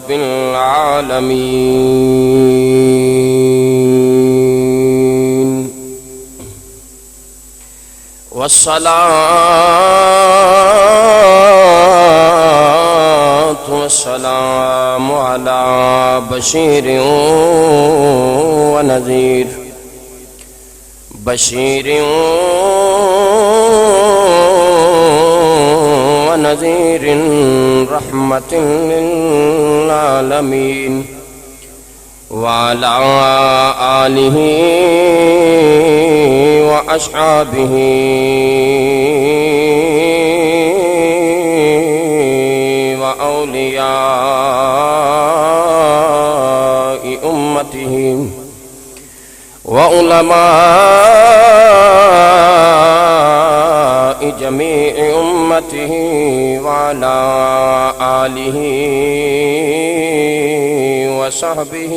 رب العالمين والصلاة والسلام على بشير ونذير ونذير رحمة للعالمين وعلى آله وأصحابه وأولياء أمته وعلماء جميع أمته وعلى آله وصحبه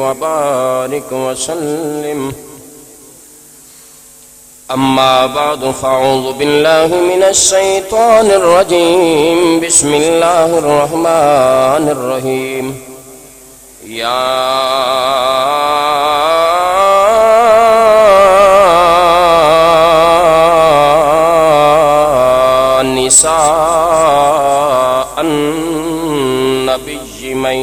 وبارك وسلم. أما بعد فأعوذ بالله من الشيطان الرجيم. بسم الله الرحمن الرحيم. يا نساء النبي من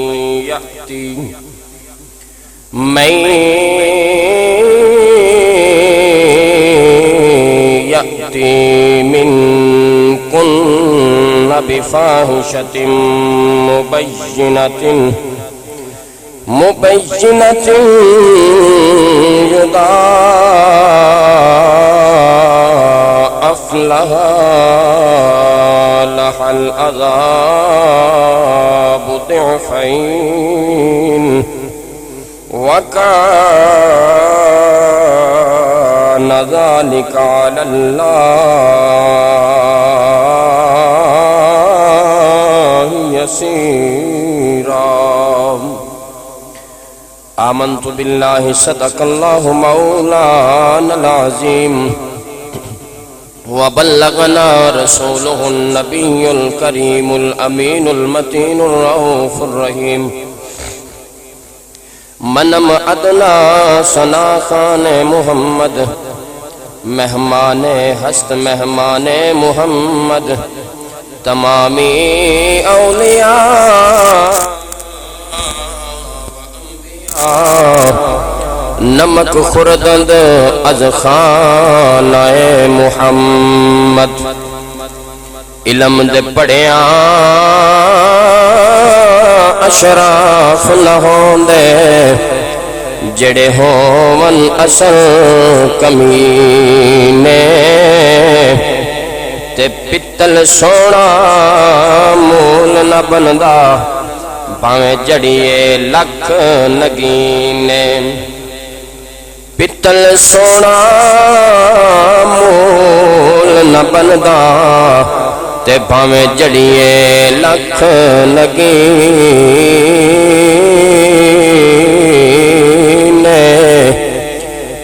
يأتي منكن بفاحشة مبينة يضاعف لها العذاب ضعفين وكان ذلك على الله يسيرا. آمنت بالله صدق الله مولانا العظيم وبلغنا رسوله النبي الكريم الأمين المتين الرؤوف الرحيم. منم ادنا ثنا خان محمد مہمان ہست مہمان محمد تمامی اولیاء نمک خوردند از خانہ محمد. علم دے پڑھیاں اشراف نہ ہوندے جڑے ہون اصل کمینے تے پتل سونا مول نہ بندا بھاویں جڑیے لکھ نگینے. پتل سونا مول نہ بندا تے بھاویں جڑیے لکھ نگینے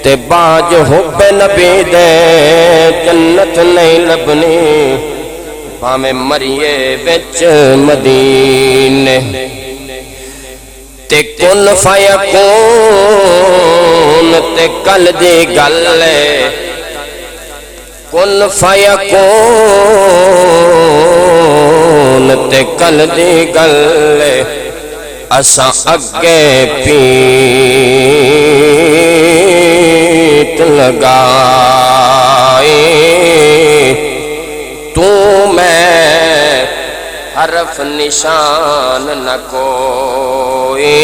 تے باج حب نبی دے جنت نہیں لبنی بھاویں مریے وچ مدینے. تے کن فیکون تے کل دی گل کن فیکون تے کل دی گل اساں اگے پیٹ لگائے تو میں حرف نشان نہ کوئی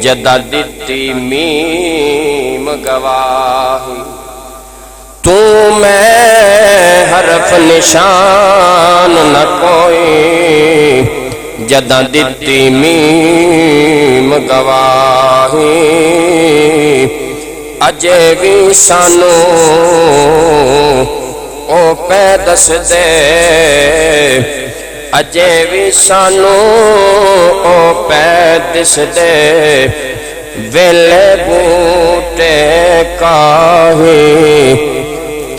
جدا دیتی میم گواہی. تو میں حرف نشان نہ کوئی جدا دیتی میم گواہی. اجے بھی سانو او پہ دس دے اجے بھی سانو او پہ دس دے ویلے بوٹے کاہی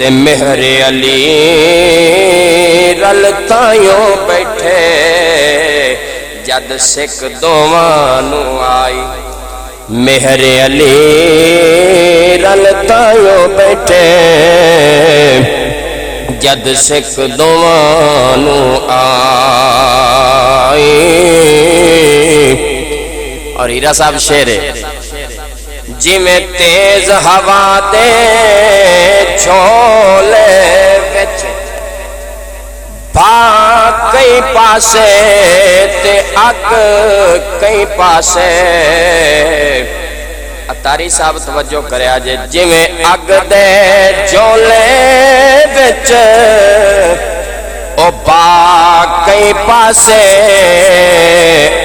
تے مہر علی رل تائیوں بیٹھے جد سکھ دوواں نو آئی مہر علی رل تائیوں بیٹھے جد سکھ دوواں نو آئی اور ہیرا صاحب شعر ہے جی میں تیز ہوا دے جھولے وچ بھاگ کئی پاسے تے اگ کئی پاسے اتاری صاحب توجہ کرے آجے جی میں اگ دے جھولے وچ او باغ کئی پاسے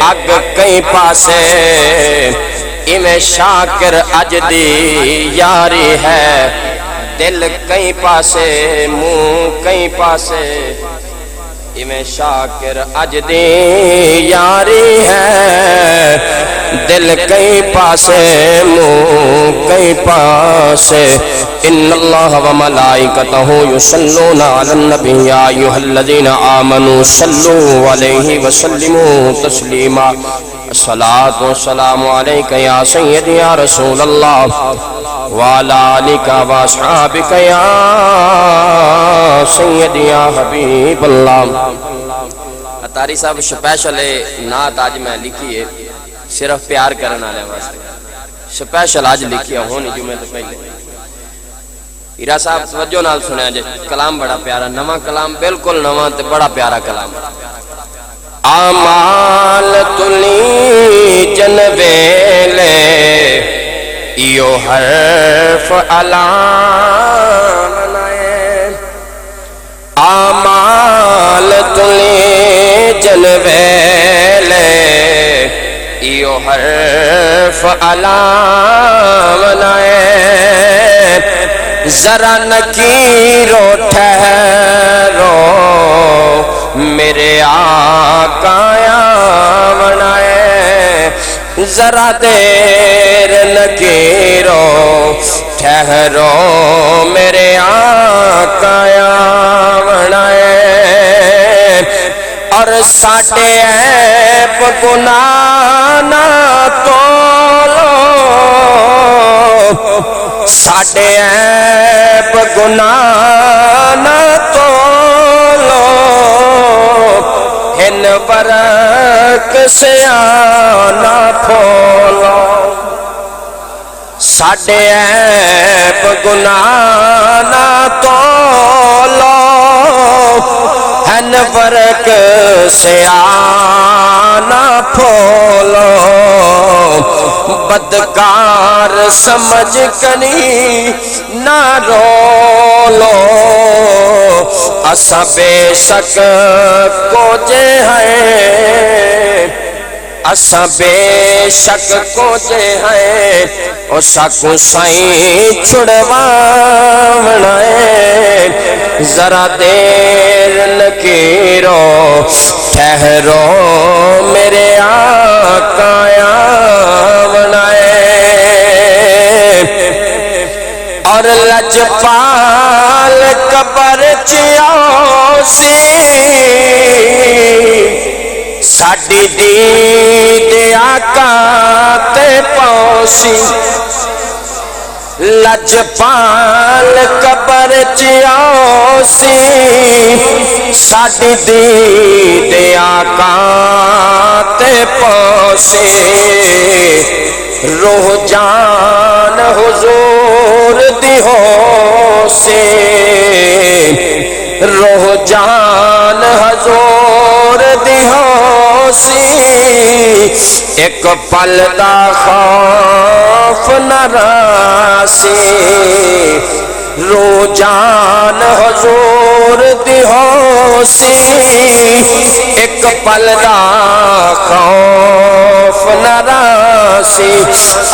اگ کئی پاسے میں شاکر اج دی یاری ہے دل کئی پاسے منہ کئی پاسے میں شاکر اج دی یاری ہے دل کئی پاسے منہ کئی پاسے ان اللہ و ملائکتہ یصلون علی النبی یا ایھا الذین آمنوا صلوا علیہ وسلموا تسلیما الصلاة والسلام علیکہ یا سیدی یا رسول اللہ وعلی آلک واصحابک یا سیدی یا حبیب اللہ اتاری صاحب سپیشل نعت آج میں لکھی ہے صرف پیار کرنا لے واسطے سپیشل آج لکھی ہے ہونی جمعہ تو پہلے ہیرا صاحب توجہ نال سنیا جے کلام بڑا پیارا نواں کلام بالکل نواں تے بڑا پیارا کلام آمال تلی جنویلے ایو حرف علام نائے آمال تلی جنویلے ایو حرف علام نائے ذرا نکیرو ٹھہرو میرے آقا آمنائے ذرا دیر نکیرو ٹھہرو میرے آقا آمنائے اور ساٹے عیب گناہ نہ تولو ساٹے عیب گناہ نہ تولو ہن برک سے آنا پھولو ساٹے عیب گناہ نہ تولو ہن برک سے آنا پھولو بدکار سمجھ کنی نہ رولو اسا بے شک کو جے ہیں اسا بے شک کو جے ہیں او ساکو سائیں چھڑوانا ہے ذرا دیر نکیرو ٹھہرو میرے آقا اور لجپال قبر چیاسی ساڈی دید آقا تے پوسی لجپال قبر چیاسی ساڈی دید آقا تے پوسی روح جان حضور دی ہو سے روح جان حضور دی ہو سی ایک پل دا خوف نہ راسی روح جان حضور دی ہو سی ایک پل دا خوف نہ راسی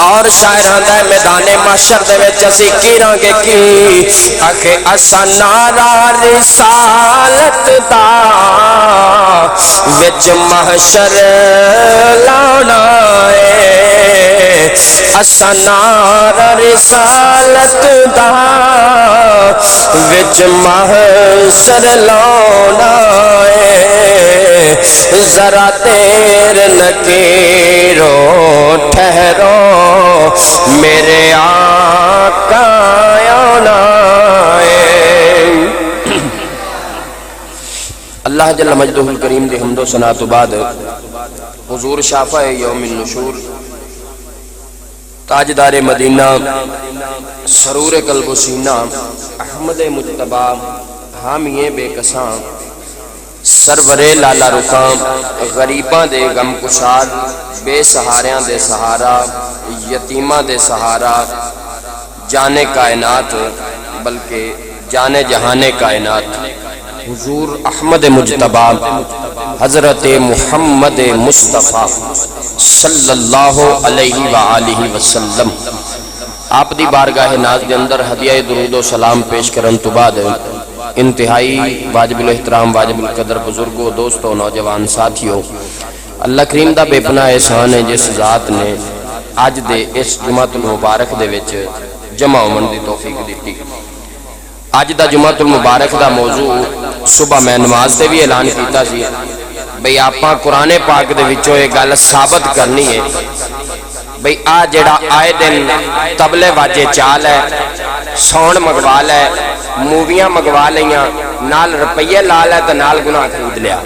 اور شاعران دے میدان محشر دے وچ اسی کیراں گے کی آکھے اسا نعرہ رسالت دا وچ محشر لانا ہے اسنار رسالت دا وچ محشر لانا ہے ذرا دیر نکیرو ٹھہرو میرے آقا آنا ہے۔ اللہ جل مجدہ الکریم دی حمد و ثنا تو بعد حضور شافع یوم النشور تاجدار مدینہ سرور قلب و سینہ احمد مجتبی حامی بے کساں سرور لالا رکام غریباں دے غم کشاد بے سہاریاں دے سہارا یتیماں دے سہارا جانے کائنات بلکہ جانے جہانے کائنات حضور احمد مجتبی حضرت محمد مصطفیٰ صلی اللہ علیہ وآلہ وسلم آپ دی بارگاہ ناز دے اندر ہدیہ درود و سلام پیش کرن تو بعد انتہائی واجب الاحترام واجب القدر بزرگوں دوستوں نوجوان ساتھیوں اللہ کریم دا بے پناہ احسان ہے جس ذات نے آج دے اس جمعۃ المبارک دے وچ جمع ہومن دی توفیق دیتی۔ آج دا جمعۃ المبارک دا موضوع صبح میں نماز تے بھی اعلان کیتا سی بھئی آپاں قرآن پاک دے وچوں یہ گل ثابت کرنی ہے بھئی آ جڑا آئے دن تبلے واجے چال ہے سون مگوا لے موویاں مگوا لیاں نال روپیے لا لے تو نال گناہ خرید لیا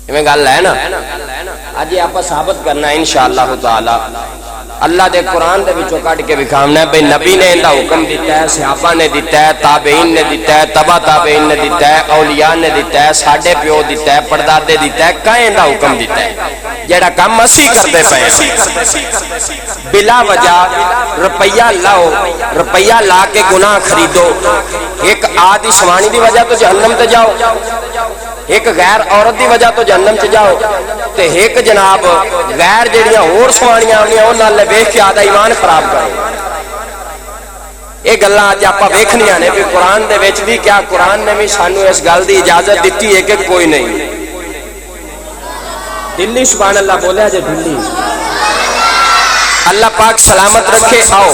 ہمیں گل ہے نا آج یہ آپا ثابت کرنا ہے انشاءاللہ تعالی اللہ دے قرآن دے وچوں کٹ کے دکھاونا ہے بھئی نبی نے اندہ حکم دیتا ہے صحابہ نے دیتا ہے تابعین نے دیتا ہے تبع تابعین نے دیتا ہے اولیاء نے دیتا ہے ساڈے پیو دیتا ہے پردادے دیتا ہے کہیں اندہ حکم دیتا ہے جیڑا کام مسیح کردے پئے بلا وجہ روپیہ لاؤ روپیہ لا کے گناہ خریدو ایک آدھی سوانی دی وجہ تو جہنم تے جاؤ ایک غیر عورت دی وجہ تو جہنم چ جاؤ تے ایک جناب غیر جڑیاں اور سوانیاں ہوندیاں انہاں نال ویکھ کے آدھا ایمان خراب کرو یہ گلاں اج آپاں ویکھنیاں نے کہ قرآن دے وچ بھی کیا قرآن نے بھی سانو اس گل دی اجازت دتی ہے کہ کوئی نہیں دلی سبحان اللہ بولیا جے دلی اللہ پاک سلامت رکھے آؤ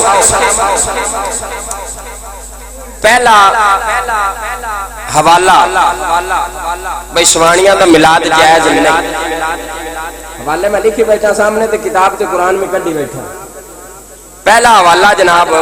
پہلا حوالہ بھئی سوانیاں دا ملاد جائز نہیں حوالے میں لکھی بیٹھا سامنے تے کتاب تے قرآن میں کڈی بیٹھا پہلا حوالہ جناب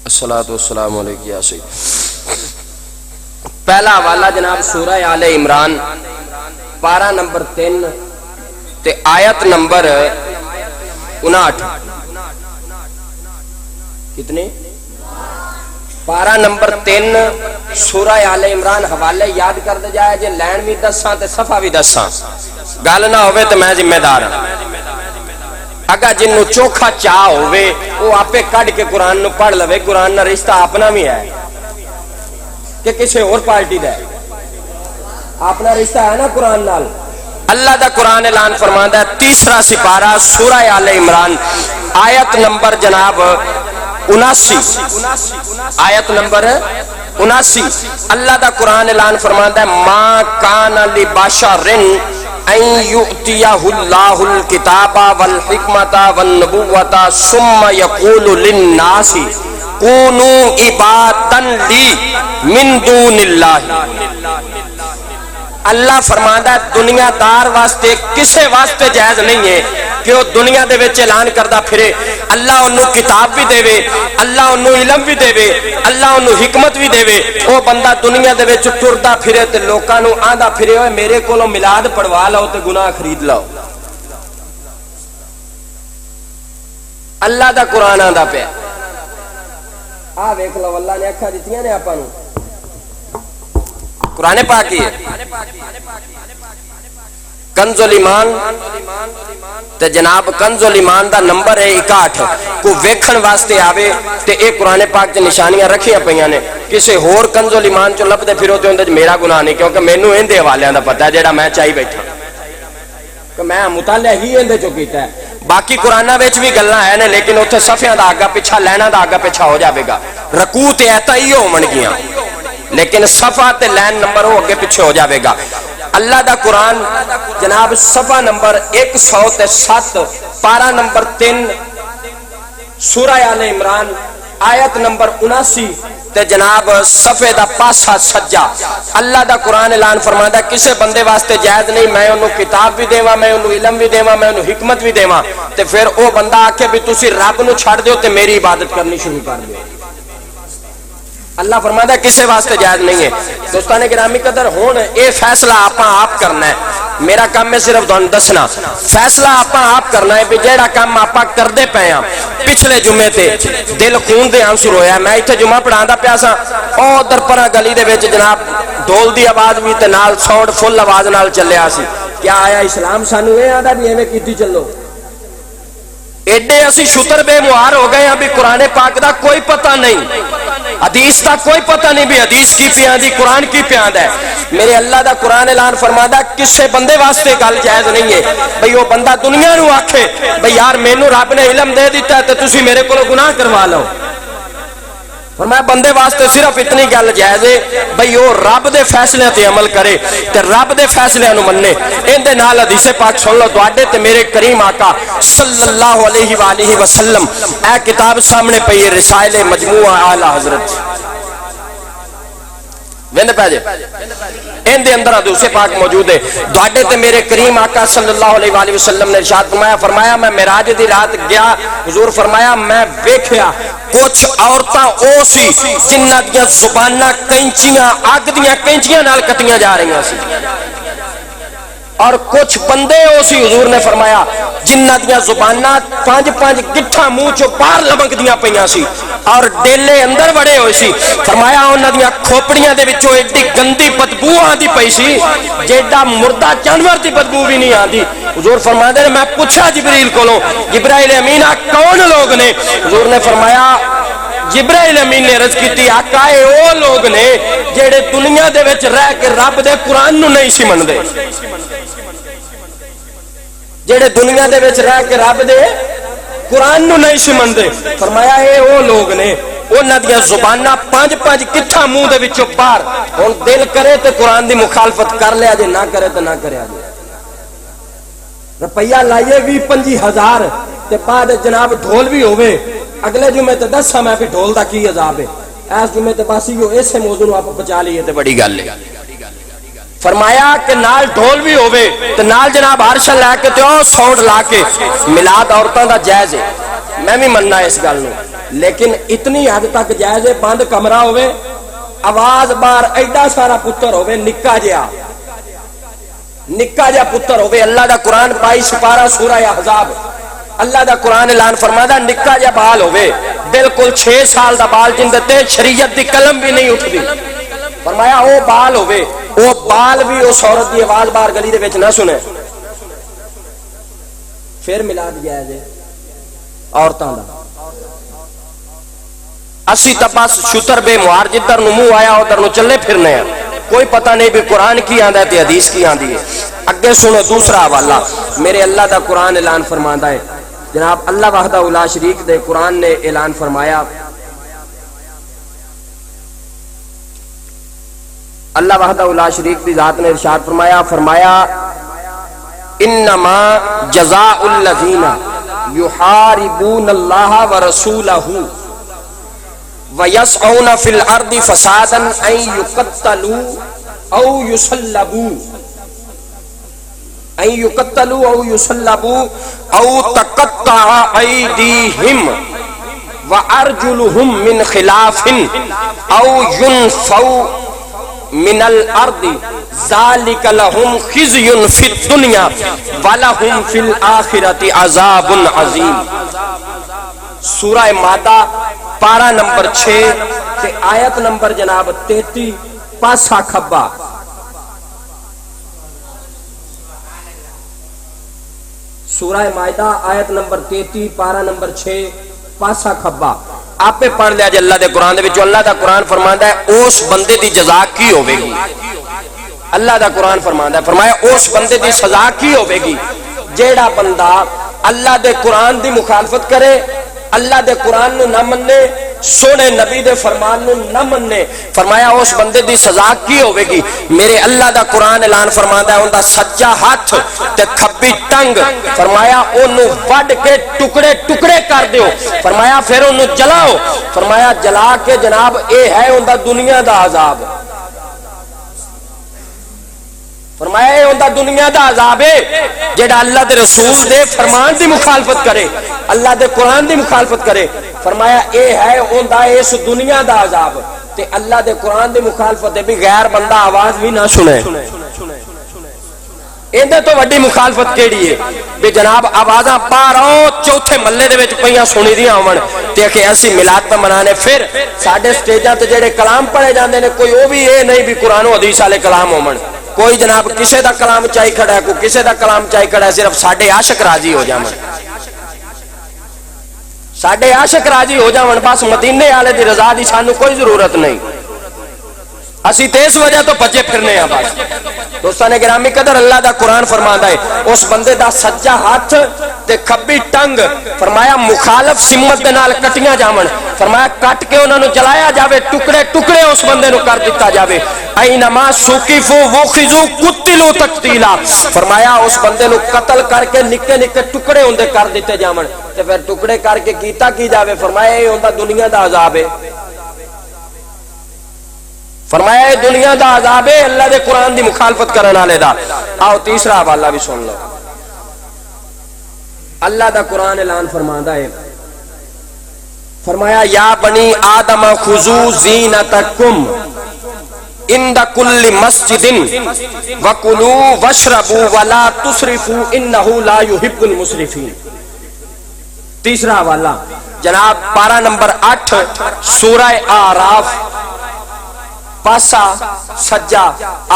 الصلاۃ والسلام علیکم یا سید پہلا حوالہ جناب سورہ آل عمران پارہ نمبر 3 تے آیت نمبر 59 کتنے پارہ نمبر 3 سورہ آل عمران حوالے یاد کر دے جائے جے لین بھی دساں تے صفحہ بھی دساں گل نہ ہوئے تے میں ذمہ دار ہوں اگر جنوں چوکھا چاہ ہوئے وہ آپے کڑ کے قرآن نو پڑھ لوے قرآن نہ رشتہ اپنا بھی ہے کہ کسی اور پارٹی دا ہے اپنا رشتہ ہے نا قرآن نال اللہ دا قرآن اعلان فرماندا ہے تیسرا سپارہ سورہ آل عمران آیت نمبر جناب 79 آیت نمبر 79 اللہ دا قرآن اعلان فرماندا ہے ما کان لبشر ان یؤتیہ اللہ الکتاب والحکمت والنبوۃ ثم یقول للناس کونوا عبادا لی من دون اللہ اللہ فرماندا ہے دنیا دار واسطے کسے واسطے جائز نہیں ہے کہ وہ دنیا دے وچ اعلان کردا پھرے اللہ انہوں کتاب بھی دے وے اللہ انہوں علم بھی دے وے اللہ انہوں حکمت بھی دے وے وہ بندہ دنیا دے وچ ٹردا پھرے تے لوکاں نوں آندا پھرے ہوئے میرے کولوں میلاد پڑھوا لو تے گناہ خرید لو اللہ دا قرآن آندا پیا آ ویکھ لو اللہ نے اکھاں دتیاں نے آپاں نوں قرآن پاک ہے کنز الایمان تے جناب کنز الایمان دا نمبر ہے 61 کو ویکھن واسطے آوے تے اے قرآن پاک تے نشانیاں رکھیاں پیاں نے کسے ہور کنز الایمان چوں لبدے پھرو تے اندر میرا گناہ نہیں کیونکہ مینوں ایندے حوالے دا پتہ ہے جیڑا میں چاہی بیٹھا کہ میں مطالعہ ہی اندے چو کیتا ہے. باقی قرآنہ وچ بھی گلاں ہیں نے لیکن اتنے صفحیاں دا آگا پیچھا لینا دا آگا پیچھا ہو جاوے گا. رکوع تے ایتا ہی ہون گیاں لیکن صفحہ تے لین نمبر ہو اگے پیچھے ہو جاوے گا. اللہ دا قرآن جناب صفحہ نمبر 107 پارہ نمبر 3 سورہ آل عمران آیت نمبر 79 تے جناب صفحے دا پاسا سجا اللہ دا قرآن اعلان فرماتا ہے کسے بندے واسطے جائز نہیں میں انہوں کتاب بھی دیواں میں انہوں علم بھی دیواں میں انہوں حکمت بھی دیواں تے پھر او بندہ آکے بھی تسی رب نو چھڑ دیو تے میری عبادت کرنی شروع کر دیو. اللہ فرماتا ہے کسے واسطے جائز نہیں ہے. دوستان گرامی قدر ہون اے فیصلہ آپ کرنا ہے. میرا کام ہے صرف دسنا فیصلہ آپ کرنا ہے بھی جیڑا کام آپ کر دے پے ہیں. پچھلے جمعے تے دل خون دے آنسر ہویا میں ایتھے جمعہ پڑھاندا پیا سا او در پرا گلی دے وچ جناب ڈھول دی آواز بھی تے نال ساؤنڈ فل آواز نال چلیا سی. کیا آیا اسلام سانو اے آندا بھی ایویں کیتی چلو. ایڈے اسی شتر بے معار ہو گئے ہیں بھی قرآن پاک دا کوئی پتہ نہیں حدیث دا کوئی پتہ نہیں بھی حدیث کی پیان دی قرآن کی پیان ہے. میرے اللہ دا قرآن اعلان فرماتا ہے کسے بندے واسطے گل جائز نہیں ہے بھئی وہ بندہ دنیا نو آکھے بھئی یار مینوں رب نے علم دے دیتا ہے تے تسی میرے کو گناہ کروا لو. فرمایا بندے واسطے صرف اتنی گل جائز ہے بھئی وہ رب دے فیصلے تے عمل کرے تے رب دے فیصلے نو مننے. ان دے نال حدیث پاک سن لو تواڈے تے میرے کریم آقا صلی اللہ علیہ وآلہ وسلم اے کتاب سامنے پئی ہے رسائل مجموعہ اعلی حضرت ویندے پے جے ان دے اندر حدیث پاک موجود ہے. تواڈے تے میرے کریم آقا صلی اللہ علیہ وآلہ وسلم نے ارشاد فرمایا میں معراج دی رات گیا حضور فرمایا میں ویکھیا کچھ عورتاں او سی جنہاں دیاں زباناں کینچیاں اگ دیاں کینچیاں نال کٹیاں جا رہیاں سی اور کچھ بندے ہو سی حضور نے فرمایا جنہ دیاں زباناں 5 گٹھاں منہ چو باہر لمک دیاں پیاں سی اور ڈیلے اندر بڑے ہوئے سی. فرمایا انہاں دیاں کھوپڑیاں دے وچوں ایڈی گندی بدبو آندی پئی سی جیڑا مردہ جانور دی بدبو بھی نہیں آندی. حضور فرماندے نے میں پوچھا جبریل کولوں جبرائیل امین کون لوگ نے؟ حضور نے فرمایا جبرائیل امین نے عرض کیتی آقا اے او لوگ نے جیڑے دنیا دے وچ رہ کے رب دے قرآن نو نہیں سی مندے جیڑے دنیا دے وچ رہ کے رب دے قرآن نو نہیں سی مندے. فرمایا اے او لوگ نے انہاں دیاں زباناں 5 کٹھا منہ دے وچوں باہر ہن دل کرے تے قرآن دی مخالفت کر لیا جے نہ کرے تے نہ کریا جے. روپیہ لائیے 20-25 ہزار تے بعد جناب ڈھول بھی ہوئے اگلے جمعے تے دسا میں بھی ڈھول دا کی عذاب ہے اس جمعے تے باسی جو ایسے موضوع نو آپ بچا لیے تے بڑی گل ہے. فرمایا کہ نال ڈھول بھی ہوئے تے نال جناب ہرشا لے کے تے او ساؤنڈ لا کے میلاد عورتاں دا جائز ہے میں بھی مننا اس گل نو لیکن اتنی حد تک جائز ہے بند کمرہ ہوئے آواز بار ایڈا سارا پتر ہوئے نکا جا پتر ہوئے اللہ دا قرآن 22 پارہ سورہ احزاب اللہ دا قرآن اعلان فرماتا نکا جا بال ہوئے بالکل 6 سال دا بال جن دے شریعت دی قلم بھی نہیں اٹھ دی. فرمایا او بال ہوئے او بال بھی اس عورت دی آواز بار گلی دے وچ نہ سنے پھر میلاد جائز ہے عورتاں دا. اسی تا بس شتر بے معار جدھر نو منہ آیا ادھر نو چلے پھرنے ہیں کوئی پتہ نہیں بھی قرآن کی آندا ہے تے حدیث کی آندی ہے. اگے سنو دوسرا حوالہ میرے اللہ دا قرآن اعلان فرماندا ہے جناب اللہ وحدہ لا شریک دے قرآن نے اعلان فرمایا اللہ وحدہ لا شریک دی ذات نے ارشاد فرمایا انما جزاء الذین یحاربون اللہ ورسولہ وَيَسْعُونَ فِي الْأَرْضِ فَسَادًا أَن يُقَتَّلُوا أَوْ يُصَلَّبُوا أَوْ تَقَطَّعَ أَيْدِيهِمْ وَأَرْجُلُهُمْ مِنْ خِلَافٍ أَوْ يُنْفَوْا مِنَ الْأَرْضِ ذَلِكَ لَهُمْ خِزْيٌ فِي الدُّنْيَا وَلَهُمْ فِي الْآخِرَةِ عَذَابٌ عَظِيمٌ. سورہ مائدہ پارہ نمبر 6 تے آیت نمبر جناب 33 پاسا کھبا. سورہ مائدہ آیت نمبر 33 پارہ نمبر 6 پاسا کھبا آپ پڑھ لیا جی اللہ دے قرآن دے وچوں اللہ دا قرآن فرماندا ہے اس بندے دی جزا کی ہوے گی. اللہ دا قرآن فرماندا ہے فرمایا اس بندے دی سزا کی ہوے گی جیڑا بندہ اللہ دے قرآن دی مخالفت کرے، اللہ دے قرآن نو نہ مننے، سونے نبی دے فرمان نو نہ مننے، فرمایا اس بندے دی سزا کی ہوئے گی؟ میرے اللہ دا قرآن اعلان فرماتا ہے ان دا سجا ہاتھ تے کھبی ٹنگ، فرمایا انہوں وڈ کے ٹکڑے ٹکڑے کر دیو، فرمایا پھر انہوں جلاؤ، فرمایا جلا کے جناب اے ہے ان دا دنیا دا عذاب، فرمایا اے ان دا دنیا دا عذاب ہے جیڑا اللہ دے رسول دے فرمان دی مخالفت کرے، اللہ دے قرآن دی مخالفت کرے، فرمایا اے ہے ان دا اس دنیا دا عذاب۔ تے اللہ دے قرآن دی مخالفت دے بھی غیر بندہ آواز بھی نہ سنے، اندے تو وڈی مخالفت کیڑی ہے بھی جناب آوازاں پارو چوتھے ملے دے وچ پئیاں سنی دیاں ہون تے کہ اسی میلاد پہ منانے، پھر ساڈے سٹیجاں تے جڑے کلام پڑھے جاندے نے کوئی او بھی اے نہیں بھی قرآن و حدیث والے کلام ہون، کوئی جناب کسے دا کلام چاہی کھڑا ہے، کوئی کسے دا کلام چاہی کھڑا ہے، صرف ساڈے عاشق راضی ہو جاون، ساڈے عاشق راضی ہو جاون، بس مدینے والے دی رضا دی سانو کوئی ضرورت نہیں، اسی تیس وجہ تو بچے پھرنے ہیں بس۔ دوستان گرامی قدر، اللہ دا قرآن فرماندا ہے اس بندے دا سجا ہاتھ تے کھبی ٹنگ، فرمایا مخالف سمت دے نال کٹیاں جاون، فرمایا کٹ کے انہاں نو جلایا جاوے، ٹکڑے ٹکڑے اس بندے نو کر دتا جاوے، اینما سوقفو وخذو قتلوا تقتیلا، فرمایا اس بندے نو قتل کر کے نکے نکے ٹکڑے ہوندے کر دیتے جاون، تے پھر ٹکڑے کر کے کیتا کی جاوے، فرمایا اے ہوندا دنیا دا عذاب ہے، فرمایا اے دنیا دا عذاب ہے اللہ دے قرآن دی مخالفت کرنے والے دا۔ آؤ تیسرا حوالہ بھی سن لو، اللہ دا قرآن اعلان فرماندا ہے، فرمایا یا بنی آدم خذوا زینتکم عند کل مسجد وکلوا واشربوا ولا تسرفوا انہ لا یحب المسرفین۔ تیسرا حوالہ جناب پارہ نمبر 8 سورہ اعراف پاسا سجا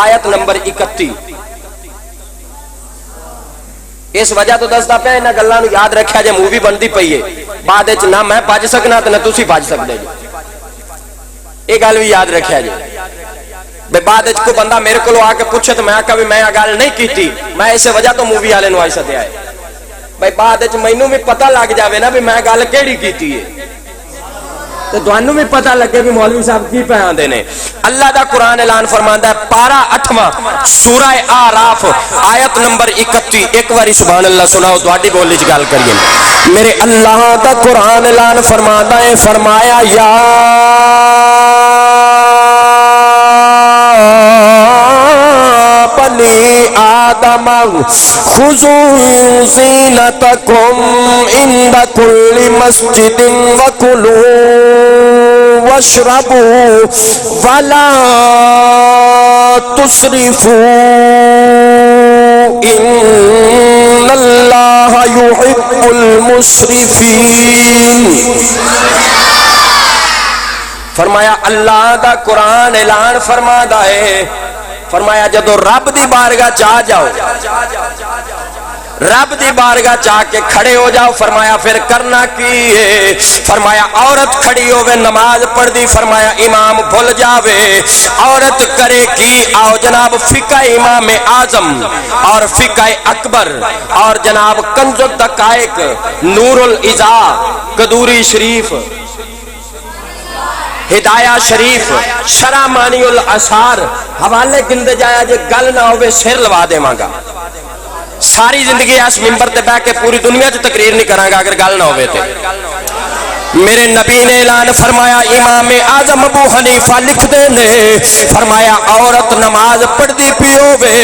آیت نمبر 31۔ اس وجہ تو دستا پہ انہاں گلاں نو یاد رکھیا جے مووی بندی پئی ہے، بعد وچ نہ میں بچ سکنا تے نہ تسی بچ سکدے جی، یہ گل بھی یاد رکھیا جی، بے بعد وچ کوئی بندہ میرے کولوں آ کے پوچھے تو میں آکھاں بھی میں گل نہیں کیتی، میں اس وجہ تو مووی والے نو آئی سدیا ہے بھائی، بعد وچ مینوں بھی پتہ لگ جاوے نا بھی میں گل کیڑی کیتی ہے تو تانوں بھی پتہ لگے بھی مولوی صاحب کی پہ آندے نے۔ اللہ دا قرآن اعلان فرماندا ہے پارہ 8واں سورہ اعراف آیت نمبر 31، ایک باری سبحان اللہ سناؤ، تہاڈی بولی وچ گل کریے۔ میرے اللہ دا قرآن اعلان فرماندا ہے، فرمایا یا بنی آدم خذوا زینتکم عند کل مسجد وکلوا واشربوا ولا تسرفوا ان اللہ یحب المسرفین۔ فرمایا اللہ دا قرآن اعلان فرمادا ہے، فرمایا جدو رب دی بارگاہ چاہ جاؤ، رب دی بارگاہ چاہ کے کھڑے ہو جاؤ، فرمایا پھر کرنا کی ہے، فرمایا عورت کھڑی ہوئے نماز پڑھ دی، فرمایا امام بھول جاوے، عورت کرے کی؟ آؤ جناب فقہ امام اعظم اور فقہ اکبر اور جناب کنز الدقائق نور الازا قدوری شریف ہدایہ شریف شرح مانی الاسار حوالے گندے جایا جے گل نہ ہوئے سر لوا دے مانگا، ساری زندگی اس ممبر تے بیٹھ کے پوری دنیا چ تقریر نہیں کراں گا اگر گل نہ ہوئے تے۔ میرے نبی نے اعلان فرمایا، امام اعظم ابو حنیفہ لکھ دے نے، فرمایا عورت نماز پڑھ دی پیوے،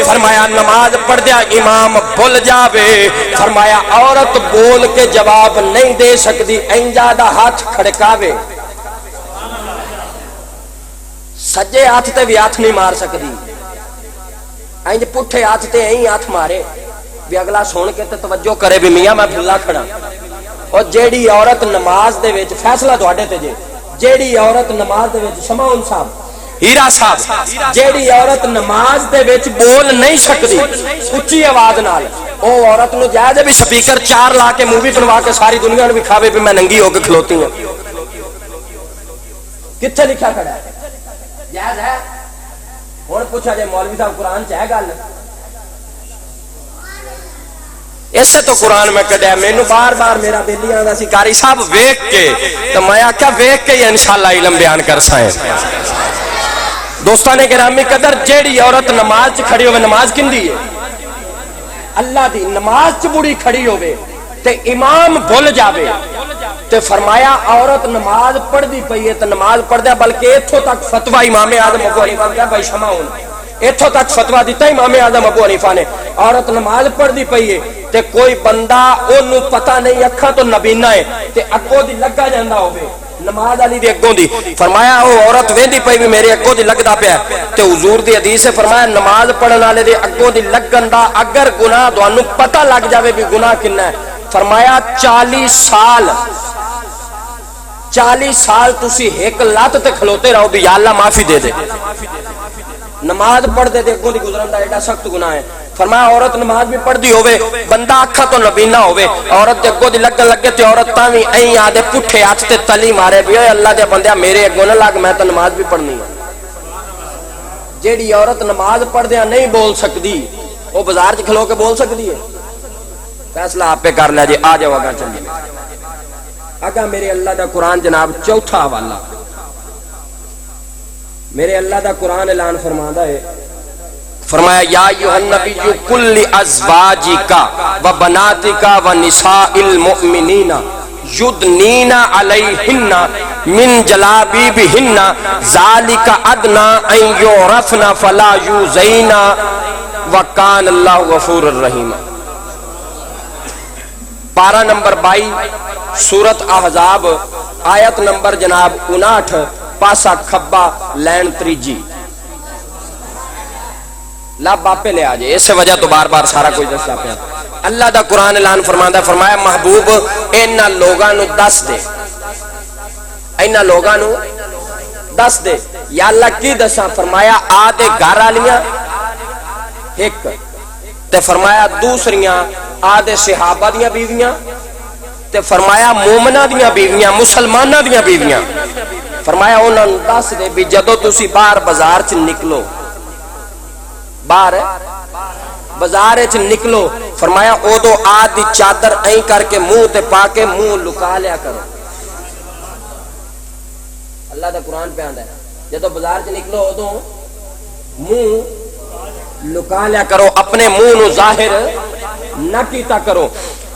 فرمایا نماز پڑھ دیا امام بھول جاوے، فرمایا عورت بول کے جواب نہیں دے سکتی، اینجا دا ہاتھ کھڑکاوے، سجے ہاتھ تے بھی ہاتھ نہیں مار سکتی، اینج پٹھے ہاتھ تے این ہاتھ مارے بھی اگلا سن کے تے توجہ کرے بھی میاں میں بھلا کھڑا۔ اور جیڑی عورت نماز دے وچ فیصلہ تواڈے تے جے، جیڑی عورت نماز دے وچ شمعون صاحب ہیرا صاحب جیڑی عورت نماز دے وچ بول نہیں سکتی اچھی آواز نال، او عورت نو جائز بھی سپیکر 4 لا کے مووی بنوا کے ساری دنیا نو دکھاوے بھی میں ننگی ہو کے کھلوتی ہوں، کتنے لکھا کھڑا ہے؟ جائز ہے؟ ہوں پوچھا جائے مولوی صاحب قرآن چ ہے گل؟ اسے تو قرآن میں کڈیا مینو بار بار میرا بیلی آندا سی قاری صاحب ویکھ کے تو میں آکھیا ویکھ کے انشاءاللہ علم بیان کر سائیں دوستانے گرامی قدر جیڑی عورت نماز چ کھڑی ہوئے نماز کندی ہے اللہ دی نماز چ بڑی کھڑی ہوئے تے امام بھول جاوے تے فرمایا عورت نماز پڑھ دی پئی ہے تے نماز پڑھ دیا بلکہ ایتھوں تک فتوی امام اعظم ابو حنیفہ نے بھائی شمع ہونا ایتھوں تک فتوی دیتا امام اعظم ابو حنیفہ نے عورت نماز پڑھ دی پئی ہے تے کوئی بندہ اونوں پتہ نہیں اکھاں تو نبینا ہے تے اکو دی لگا جاندا ہوے نماز علی دی اگوں دی فرمایا او عورت ویندی پئی بھی میرے اگوں دی لگدا پیا تے حضور دی حدیث ہے فرمایا نماز پڑھن والے دے اگوں دی لگن دا اگر گناہ تانوں پتہ لگ جاوے بھی گناہ کنا ہے فرمایا 40 سال تسی ایک لات تے کھلوتے رہو بھی یا اللہ معافی دے دے نماز پڑھ دے اگوں دی گزرن دا ایڈا سخت گناہ ہے فرمایا عورت نماز بھی پڑھ دی ہوئے بندہ اکھا تو نبینا ہوئے عورت دے اگوں دی لگن لگے تے عورت تاویں این آدھے پٹھے ہاتھ تے تلی مارے بھی اے اللہ دے بندیا میرے اگوں نہ لگ میں تو نماز بھی پڑھنی ہے جیڑی عورت نماز پڑھ دیا نہیں بول سکتی وہ بازار چ کھلو کے بول سکتی ہے فیصلہ آپ پہ کر لیا جی آ جاؤ آگاں چلیے آگاں میرے اللہ دا قرآن جناب چوتھا حوالہ میرے اللہ دا قرآن اعلان فرماندا ہے فرمایا یا ایھا النبی کل ازواجک و بناتک و نساء المؤمنین یدنین علیہن من جلابیبہن ذالک ادنی ان یعرفن فلا یؤذین وکان اللہ غفور الرحیم پارہ نمبر 22 سورت احزاب آیت نمبر جناب 59 پاسا کھبا لین تریجی لا باپے لے آجے اس سے وجہ تو بار بار سارا کوئی دس پیا اللہ دا قرآن اعلان فرماندا فرمایا محبوب اینا لوگاں نو دس دے اینا لوگاں نو دس دے یا اللہ کی دساں فرمایا آدھے گھر والیاں ایک تے فرمایا دوسریاں آدھے صحابہ دیاں بیویاں تے فرمایا مومنہ دیاں بیویاں مسلمانہ دیاں بیویاں فرمایا انہاں نو دس دے بھی جدو تسی باہر بازار چ نکلو باہر بازار چ نکلو فرمایا او دو آدھی چادر این کر کے منہ تے پا کے منہ لکا لیا کرو اللہ دا قرآن پہ آندا ہے جدو بازار چ نکلو او دو منہ لکا لیا کرو اپنے منہ نو ظاہر نہ کیتا کرو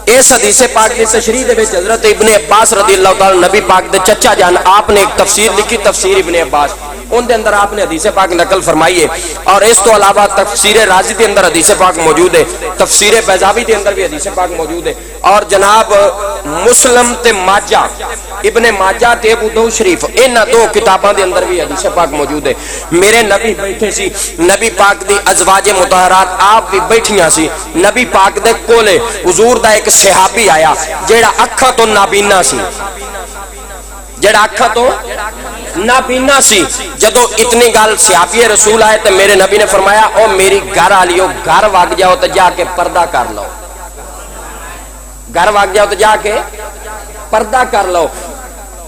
اس حدیث پاک کی تشریح دے وچ حضرت ابن عباس رضی اللہ تعالی نبی پاک دے چچا جان آپ نے ایک تفسیر لکھی تفسیر ابن عباس ان دے اندر آپ نے حدیث پاک نقل فرمائی ہے اور اس تو علاوہ تفسیر رازی دے اندر حدیث پاک موجود ہے تفسیر بیضاوی دے اندر بھی حدیث پاک موجود ہے اور جناب مسلم تے ماجہ ابن ماجہ تے ابو داؤد شریف انہاں دو کتاباں دے اندر بھی حدیث پاک موجود ہے میرے نبی بیٹھے سی نبی پاک دی ازواج مطہرات آپ بھی بیٹھیاں سی نبی پاک دے کولے حضور دا ایک صحابی آیا جیڑا اکھاں تو نابینا سی جیڑا اکھاں تو نابینا سی جدو اتنی گال صحابی رسول آئے تو میرے نبی نے فرمایا او میری گھر آلیو گھر واگ جاؤ تو جا کے پردہ کر لو گھر واگ جاؤ تو جا کے پردہ کر لو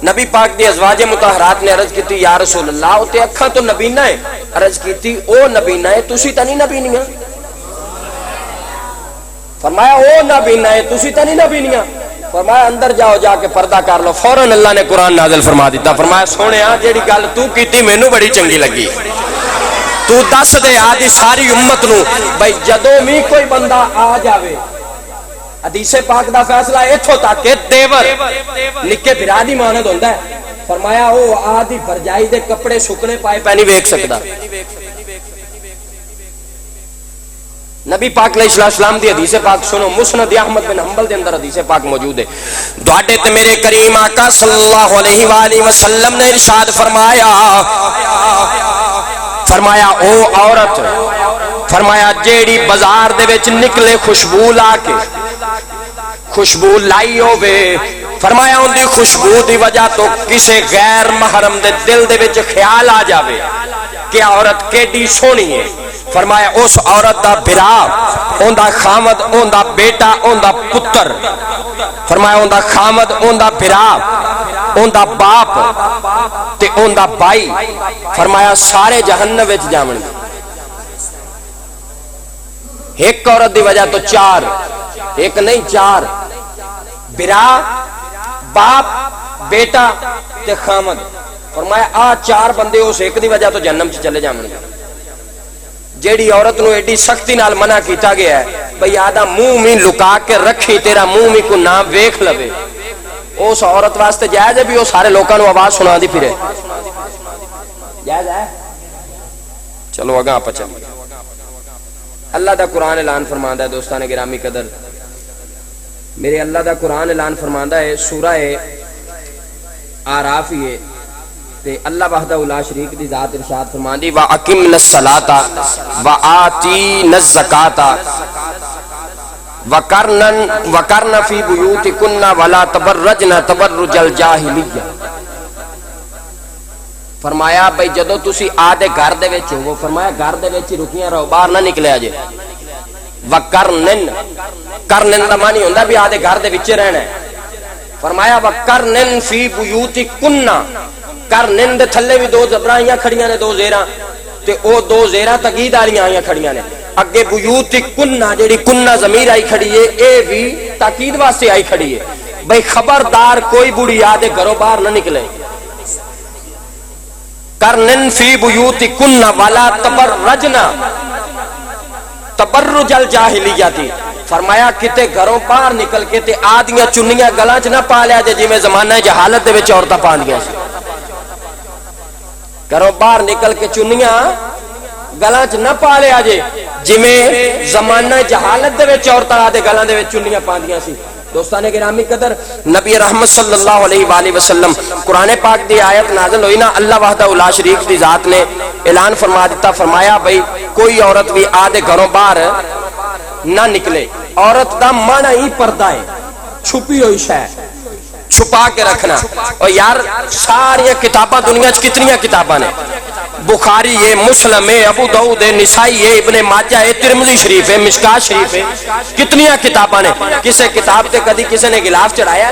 نبی پاک دی ازواج مطہرات نے عرض کیتی یا رسول اللہ او تے اکھاں تو نبینا ہے عرض کیتی او نبینا ہے تسی تا نہیں نبینیاں فرمایا او نبینا ہے تسی تا نہیں نبینیاں فرمایا اندر جاؤ جا کے پردہ کر لو فوراً اللہ نے قرآن نازل فرما دیتا فرمایا سونے جیڑی گل تو کیتی مینوں بڑی چنگی لگی تو دس دے آدھی ساری امت نو بھائی جدو بھی کوئی بندہ آ جاوے حدیث پاک دا فیصلہ ایتھوں تک کہ دیور نکے بھرا دی مانند ہوندا ہے فرمایا او آدھی بھرجائی دے کپڑے سکنے پائے پہ نہیں ویکھ سکدا نبی پاک علیہ السلام دی حدیث پاک سنو مسند احمد بن حنبل دے اندر حدیث پاک موجود ہے دواڈے تے میرے کریم آقا صلی اللہ علیہ وآلہ وسلم نے ارشاد فرمایا او عورت فرمایا جیڑی بازار دے وچ نکلے خوشبو لا کے خوشبو لائی ہووے فرمایا ان دی خوشبو دی وجہ تو کسے غیر محرم دے دل دے وچ خیال آ جاوے کہ عورت کیڈی سونی ہے فرمایا اس عورت دا بھرا اون دا خامد اون دا بیٹا اون دا پتر فرمایا اون دا خامد اون دا بھرا اون دا باپ تے اون دا بھائی فرمایا سارے جہنم وچ جاون ایک عورت دی وجہ تو چار ایک نہیں چار، برا، باپ، بیٹا تے خامد. فرمایا آ چار بندے اس ایک دی وجہ تو جہنم چ چلے جاون گے. جیڑی عورت نو ایڈی سختی نال منع کیتا گیا ہے بھئی آدھا منہ میں لکا کے رکھی تیرا منہ میں کو نہ ویکھ لوے، اس عورت واسطے جائز ہے بھی وہ سارے لوگوں کو آواز سنا دی پھرے؟ جائز ہے؟ چلو اگاں آپ چلیں. اللہ دا قرآن اعلان فرماندا ہے دوستان گرامی قدر، میرے اللہ دا قرآن اعلان فرماندا ہے سورہ آراف ہی ہے تے اللہ وحدہ لا شریک دی ذات ارشاد فرماندی وَأَقِمْنَ الصَّلَاةَ وَآتِينَ الزَّكَاةَ وَقَرْنَ فِي بُيُوتِكُنَّ وَلَا تَبَرَّجْنَ تَبَرُّجَ الْجَاهِلِيَّةِ. فرمایا بھئی جدو تسی آدھے گھر دے وچ ہو، فرمایا گھر دے وچ رکیاں رہو، باہر نہ نکلے آجے. وَقَرْنَن کرنن دا معنی ہوندا بھی آدھے گھر دے وچ رہنا ہے. فرمایا وَقَرْنَن فِي بُيُوتِكُنَّ، کرنن دے تھلے بھی دو زبراں آئیاں کھڑیاں نے، دو زیراں تے او دو زیراں تقید والیاں آئیاں کھڑیاں نے. اگے بیوتکن جیڑی کنہ ضمیر آئی کھڑی ہے اے بھی تاکید واسطے آئی کھڑی ہے بھئی خبردار کوئی بڑی آدھے گھروں باہر نہ نکلے. کرنن فی بیوتکن ولا تبرجنا تبرج الجاہلیتی. فرمایا کتے گھروں باہر نکل کے تے آدیاں چنیاں گلاں چ نہ پا لیا جے جویں زمانہ جہالت دے وچ عورتاں پاندیاں سی. گھروں باہر نکل کے چنیاں گلاں چ نہ پا لیا جے جویں زمانہ جہالت دے وچ عورتاں آدے گلاں دے وچ چنیاں پاندیاں سی. دوستان گرامی قدر نبی رحمت صلی اللہ علیہ وآلہ وسلم قرآن پاک دی آیت نازل ہوئی نا، اللہ وحدہ لا شریک دی ذات نے اعلان فرما دیتا، فرمایا بھئی کوئی عورت بھی آدھے گھروں باہر نہ نکلے. عورت دا معنی ہی پردہ ہے، چھپی ہوئی شے، چھپا کے رکھنا. اور یار ساری کتاباں دنیا چ کتنی کتاباں نے، بخاری ہے، مسلم ہے، ابو داؤد ہے، نسائی ہے، ابن ماجہ ہے، ترمذی شریف ہے، مشکات شریف ہے، کتنی کتاباں نے. کسے کتاب تے کدی کسے نے غلاف چڑھایا؟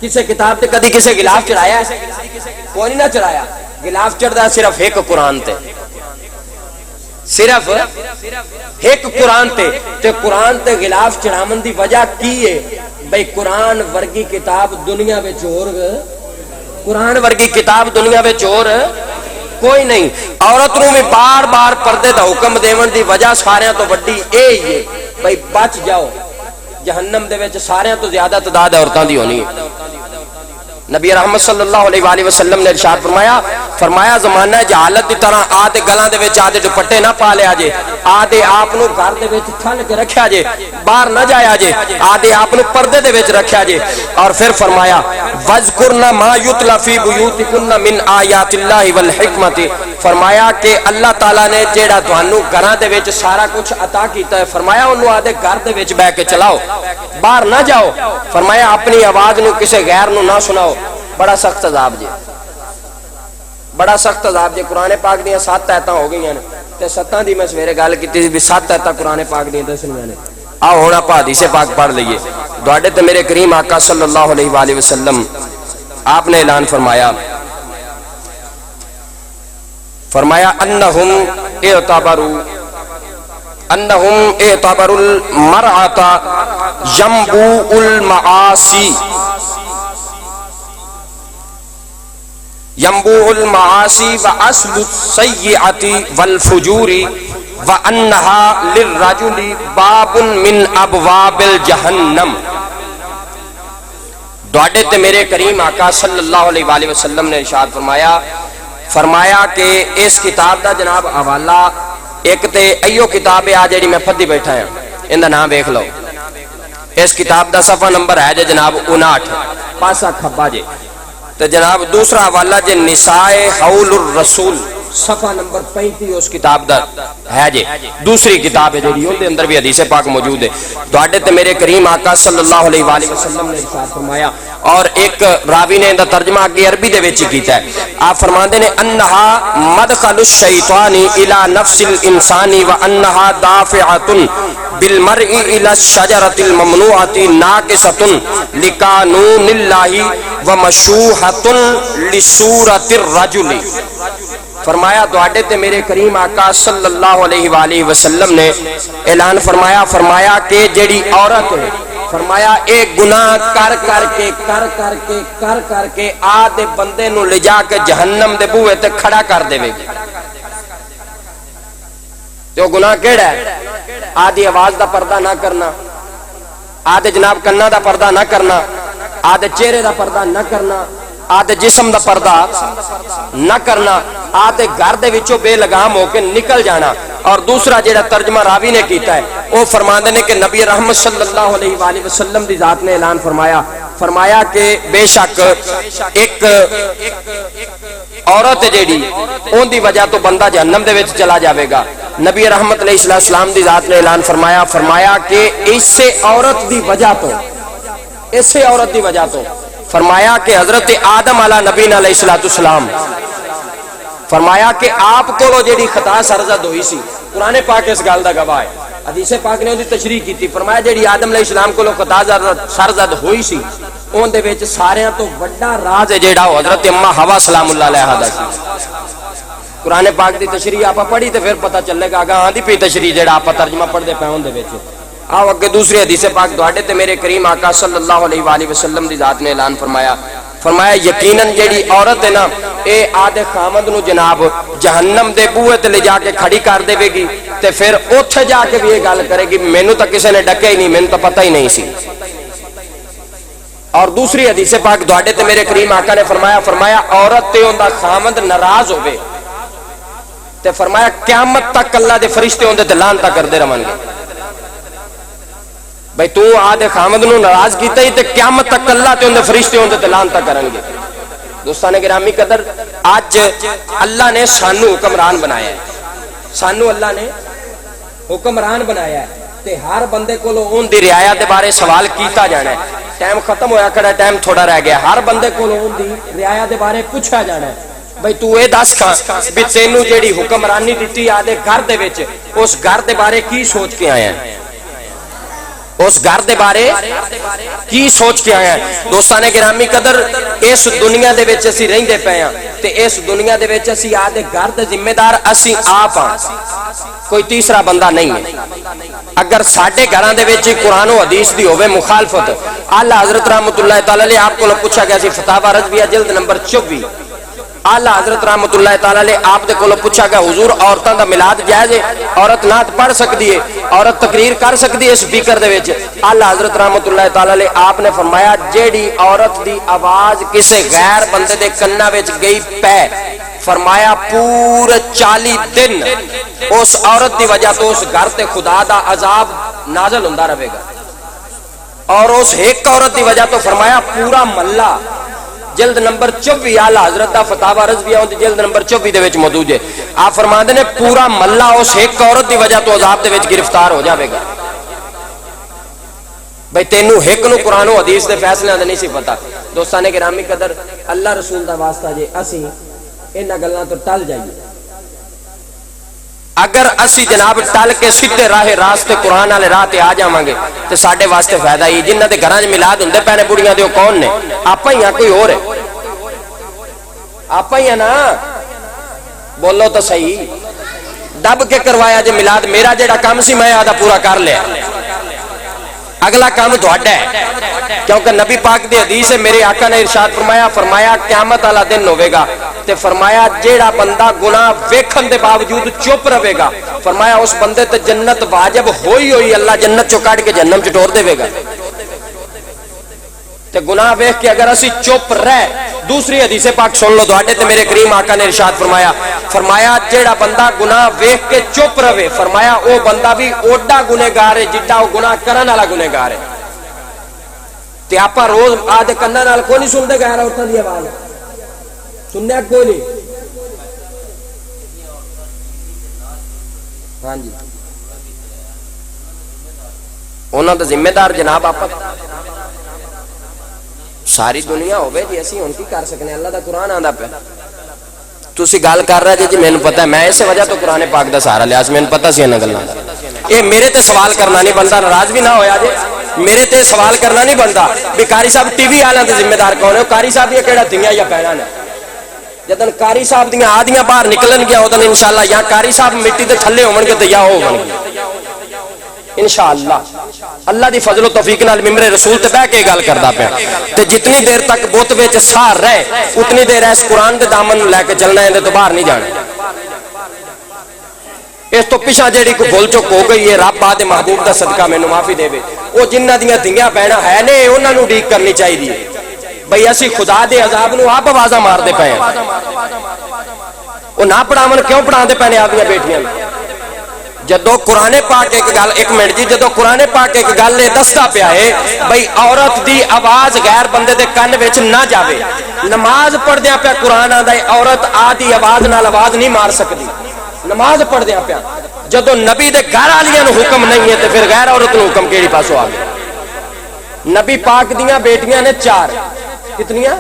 کسے کتاب تے کدی کسے غلاف چڑھایا؟ کوئی نہ چڑھایا. غلاف چڑھدا صرف ایک قرآن تے، صرف ایک قرآن تے قرآن تے غلاف چڑھاون دی وجہ کی ہے؟ بھئی قرآن ورگی کتاب دنیا وچ اور قرآن ورگی کتاب دنیا وچ اور کوئی نہیں. عورت نوں بھی بار بار پردے دا حکم دیون دی وجہ ساریاں تو وڈی اے ہی ہے بھئی بچ جاؤ، جہنم دے وچ ساریاں تو زیادہ تعداد عورتاں دی ہونی ہے. نبی رحمت صلی اللہ علیہ وآلہ وسلم نے ارشاد فرمایا زمانہ جہالت دی طرح آدھے گلاں دے وچ آدھے دوپٹے نہ پا لیا جے، آدھے آپ نو گھر دے وچ ٹھل کے رکھیا جے، باہر نہ جایا جے، آدھے آپ نو پردے دے وچ رکھیا جے. اور پھر فرمایا وَذْكُرْنَ مَا يُتْلَى فِي بُيُوتِكُنَّ مِنْ آیَاتِ اللَّهِ وَالْحِکْمَةِ. فرمایا کہ اللہ تعالیٰ نے جیڑا تھانوں گھراں دے وچ سارا کچھ عطا کیتا ہے، فرمایا انہوں آدھے گھر دے وچ بیٹھ کے چلاؤ، باہر نہ جاؤ. فرمایا اپنی آواز نو کسے غیر نو نہ سناؤ. بڑا سخت عذاب جی، بڑا سخت عذاب جی. قرآن پاک دیاں 7 آیتاں ہو گئی ہیں تے 7 دی میں سویرے گل کیتی سی بھی 7 آیتاں قرآن پاک دیاں دسنیاں نے. آؤ ہن آپ حدیث پاک پڑھ لئیے. تواڈے تے میرے کریم آقا صلی اللہ علیہ وآلہ وسلم آپ نے اعلان فرمایا انہم اعتبروا المرأة ينبوء المعاصی وَأَصْلُ السَّيِّئَةِ وَالْفُجُورِ وَأَنَّهَا لِلرَّجُلِ بَابٌ مِّنْ أَبْوَابِ الْجَهَنَّمِ. دوڑے تے میرے کریم آقا صلی اللہ علیہ وآلہ وسلم نے ارشاد فرمایا کہ اس کتاب دا جناب حوالہ ایک تے ایو کتاب ہے آ جیڑی میں پھدی بیٹھا ہے، ان دا نام دیکھ لو. اس کتاب دا صفحہ نمبر ہے جناب 59 پاسا کھبا جے. تو جناب دوسرا حوالہ جے نسائے حول الرسول صفحہ نمبر 35 اس کتاب دا ہے جے. دوسری کتاب ہے جی ان دے اندر بھی حدیث پاک موجود ہے. دوڑے تے میرے کریم آقا صلی اللہ علیہ وآلہ وسلم نے ارشاد فرمایا، اور ایک راوی نے ان دا ترجمہ آگے عربی دے وچ کیتا ہے. آپ فرماندے نے انہا مدخل الشیطان الى نفس الانسان وانہا دافعۃ بالمرء الى الشجرۃ الممنوعۃ ناقصۃ لقانون اللہ ومشوہۃ لصورۃ الرجل. فرمایا دوڑے تے میرے کریم آقا صلی اللہ علیہ وآلہ وسلم نے اعلان فرمایا، فرمایا کہ جیڑی عورت ہے، فرمایا ایک گناہ کر کے آدھے بندے نو لے جا کے جہنم دے بوئے تے کھڑا کر دے گی۔ تو گناہ کیڑا ہے؟ آدھی آواز دا پردہ نہ کرنا، آدھے جناب کنہ دا پردہ نہ کرنا، آدھے چہرے دا پردہ نہ کرنا، آدھے جسم دا پردہ نہ کرنا، آدھے گھر دے وچوں بے لگام ہو کے نکل جانا۔ اور دوسرا جیڑا ترجمہ راوی نے کیتا ہے وہ فرماندے نے کہ نبی رحمت صلی اللہ علیہ وآلہ وسلم دی ذات نے اعلان فرمایا کہ بے شک ایک عورت جیڑی اون دی وجہ تو بندہ جہنم دے وچ چلا جاوے گا۔ نبی رحمت علیہ السلام دی ذات نے اعلان فرمایا کہ اسے عورت دی وجہ تو فرمایا کہ حضرت آدم علیہ نبی علیہ السلام فرمایا کہ آپ کو جیڑی خطا سرزد ہوئی سی، قرآن پاک اس گل دا گواہ ہے، حدیث پاک نے ان دی تشریح کی تھی، فرمایا جیڑی آدم علیہ السلام کو خطا سرزد ہوئی سی ان دے وچ ساریاں تو بڑا راز ہے جیڑا حضرت اماں حوا سلام اللہ علیہا دا سی۔ قرآن پاک دی تشریح آپ پڑھی تے پھر پتہ چلے گا ہاں دی پی تشریح جیڑا آپ ترجمہ پڑھ دے پے ہون دے وچ۔ آؤ اگے دوسری حدیث پاک دوڑے تے میرے کریم آقا صلی اللہ علیہ وآلہ وسلم دی ذات نے اعلان فرمایا یقیناً جیڑی عورت ہے نا اے آدھے خامد نو جناب جہنم دے بوئے تے لے جا کے کھڑی کر دے گی تے پھر اوتھے جا کے بھی یہ گل کرے گی مینوں تا کسے نے ڈکے ہی نہیں، مینوں تا پتہ ہی نہیں سی۔ اور دوسری حدیث پاک دوڑے تے میرے کریم آقا نے فرمایا عورت تے اوندا خامد ناراض ہوے تے فرمایا قیامت تک اللہ دے فرشتے اوندے تے لعنت کردے رہن گے۔ بھئی تو آدھے خامد نو ناراض کیتا ہی تے قیامت تک اللہ تے اندے فرشتے ہوندے تے لعنت کرن گے۔ دوستان گرامی قدر، آج اللہ نے سانو حکمران بنایا ہے، سانو اللہ نے حکمران بنایا ہے تے ہر بندے کو اون دی رعایا دے بارے سوال کیتا جانا ہے۔ ٹائم ختم ہویا کھڑا، ٹائم تھوڑا رہ گیا، ہر بندے کو اون دی رعایا دے بارے پوچھا جانا ہے بھئی تو اے دس کھا بھی تینوں جیڑی حکمرانی دیتی آدھے گھر دے وچ اس گھر دے بارے کی سوچ کے آیا ہے، اس گھر دے بارے کی سوچ کے آیا ہے۔ دوستان گرامی قدر، اس دنیا دے وچ اسی رہندے پئے ہاں تے اس دنیا دے وچ اسی آدھے گھر دے ذمہ دار اسی آپ ہاں، کوئی تیسرا بندہ نہیں ہے۔ اگر ساڈے گھراں دے وچ قرآن و حدیث دی ہوے مخالفت، اعلی حضرت رحمت اللہ تعالی علیہ آپ کو پوچھا گیا سی فتاوی رضویہ جلد نمبر 24، اعلی حضرت رحمت اللہ تعالی علیہ آپ دے کولوں پوچھا گیا حضور عورتاں دا میلاد جائز ہے، عورت نعت پڑھ سکدی ہے، عورت تقریر کر سکدی ہے سپیکر دے وچ؟ اعلی حضرت رحمت اللہ تعالی علیہ آپ نے فرمایا جیڑی عورت دی آواز کسے غیر بندے دے کناں وچ گئی پے، فرمایا پورے 40 دن اس عورت دی وجہ تو اس گھر تے خدا دا عذاب نازل ہوندا رہے گا، اور اس ایک عورت دی وجہ تو فرمایا پورا محلہ، جلد نمبر 24 اعلی حضرت دا فتاوی رضویہ ہوندی جلد نمبر 24 دے وچ موجود ہے، آپ فرماندے نے پورا محلہ اس ایک عورت دی وجہ تو عذاب دے وچ گرفتار ہو جاوے گا۔ بھئی تینوں ایک نو قرآن و حدیث دے فیصلے دا نہیں سی پتہ۔ دوستان گرامی قدر، اللہ رسول دا واسطہ جے اسی انہاں گلاں تو ٹل جائیے، اگر اسی جناب ٹل کے سیدھے راہ راستے قرآن والے راہ تے آ جاواں گے تے ساڈے واسطے فائدہ ہی۔ جنہاں دے گھراں وچ میلاد ہوندے پے نے بڑیاں دے او کون نے؟ آپاں ہی آ، کوئی اور ہے؟ آپاں ہی نا، بولو تو صحیح۔ دب کے کروایا جے میلاد، میرا جڑا کام سی میں آدھا پورا کر لیا، اگلا کام تہاڈا ہے، کیونکہ نبی پاک دی حدیث ہے، میرے آقا نے ارشاد فرمایا قیامت والا دن ہوے گا تے فرمایا جیڑا بندہ گناہ ویکھن دے باوجود چپ رہے گا، فرمایا اس بندے تے جنت واجب ہوئی اللہ جنت چوں کڈ کے جہنم چ ٹور دے گا۔ تے گناہ ویکھ کے اگر اسی چپ رہ، دوسری حدیث پاک سن لو تواڈے تے میرے کریم آقا نے ارشاد فرمایا جیڑا بندہ گناہ ویکھ کے چپ رہے، فرمایا او بندہ بھی اوڈا گنہگار ہے جڈا او گناہ کرن والا گنہگار ہے۔ تے آپا روز آدھے کناں نال کوئی نہیں سنتے غیر عورتاں دی آواز، سننے کوئی نہیں؟ ہاں جی، انہاں دا ذمہ دار جناب آپ ساری دنیا ہوئے جی، اسی ہن کی کر سکنے؟ اللہ دا قرآن آندا پیا، تسی گل کر رہے جی مینوں پتہ ہے، میں اس وجہ تو قرآن پاک دا سہارا لیا، مینوں پتہ سی انہاں گلاں دا۔ اے میرے تے سوال کرنا نہیں بندا، ناراض بھی نہ ہویا جی، میرے تے سوال کرنا نہیں بندا بھی قاری صاحب ٹی وی والیاں دے ذمہ دار کون ہے؟ قاری صاحب یہ کیڑا دھیاں یا پیڑاں نے؟ جدن قاری صاحب دیاں آدیاں باہر نکلن گیا ادن انشاءاللہ یا قاری صاحب مٹی دے تھلے ہون گے تے یا ہو ہون گے انشاءاللہ اللہ دی فضل و توفیق نال ممبر رسول تے بیٹھ کے گل کردا پیا تے جتنی دیر تک بت وچ سار رہے اتنی دیر اس قرآن دے دامن لے کے چلنا ہے تو باہر نہیں جانا اس تو پیچھے جیڑی کوئی بھول چک ہو گئی ہے رب آدے محبوب دا صدقہ مینوں معافی دے وہ جنہ دیاں دھیاں بہناں ہے نے انہاں نوں ڈیک کرنی چاہیے بھئی اسی خدا دے عذاب نوں آپ آوازاں مار دے پئے وہ نہ پڑھاون کیوں پڑھا دے پئے آپ دیاں بیٹیاں جدو قرآن پاک ایک گل ایک منٹ جی جدو قرآن پاک ایک گل دستا پیا ہے بھئی عورت دی آواز غیر بندے دے کن وچ نہ جاوے نماز پڑھ دیا پیا قرآن آندا ہے عورت آدھی آواز نال آواز نہیں مار سکتی نماز پڑھ دیا پیا جدو نبی دے گھر والیاں نوں حکم نہیں ہے تے پھر غیر عورت نوں حکم کیڑی پاسوں آ گیا نبی پاک دیاں بیٹیاں نے 4 کتنیاں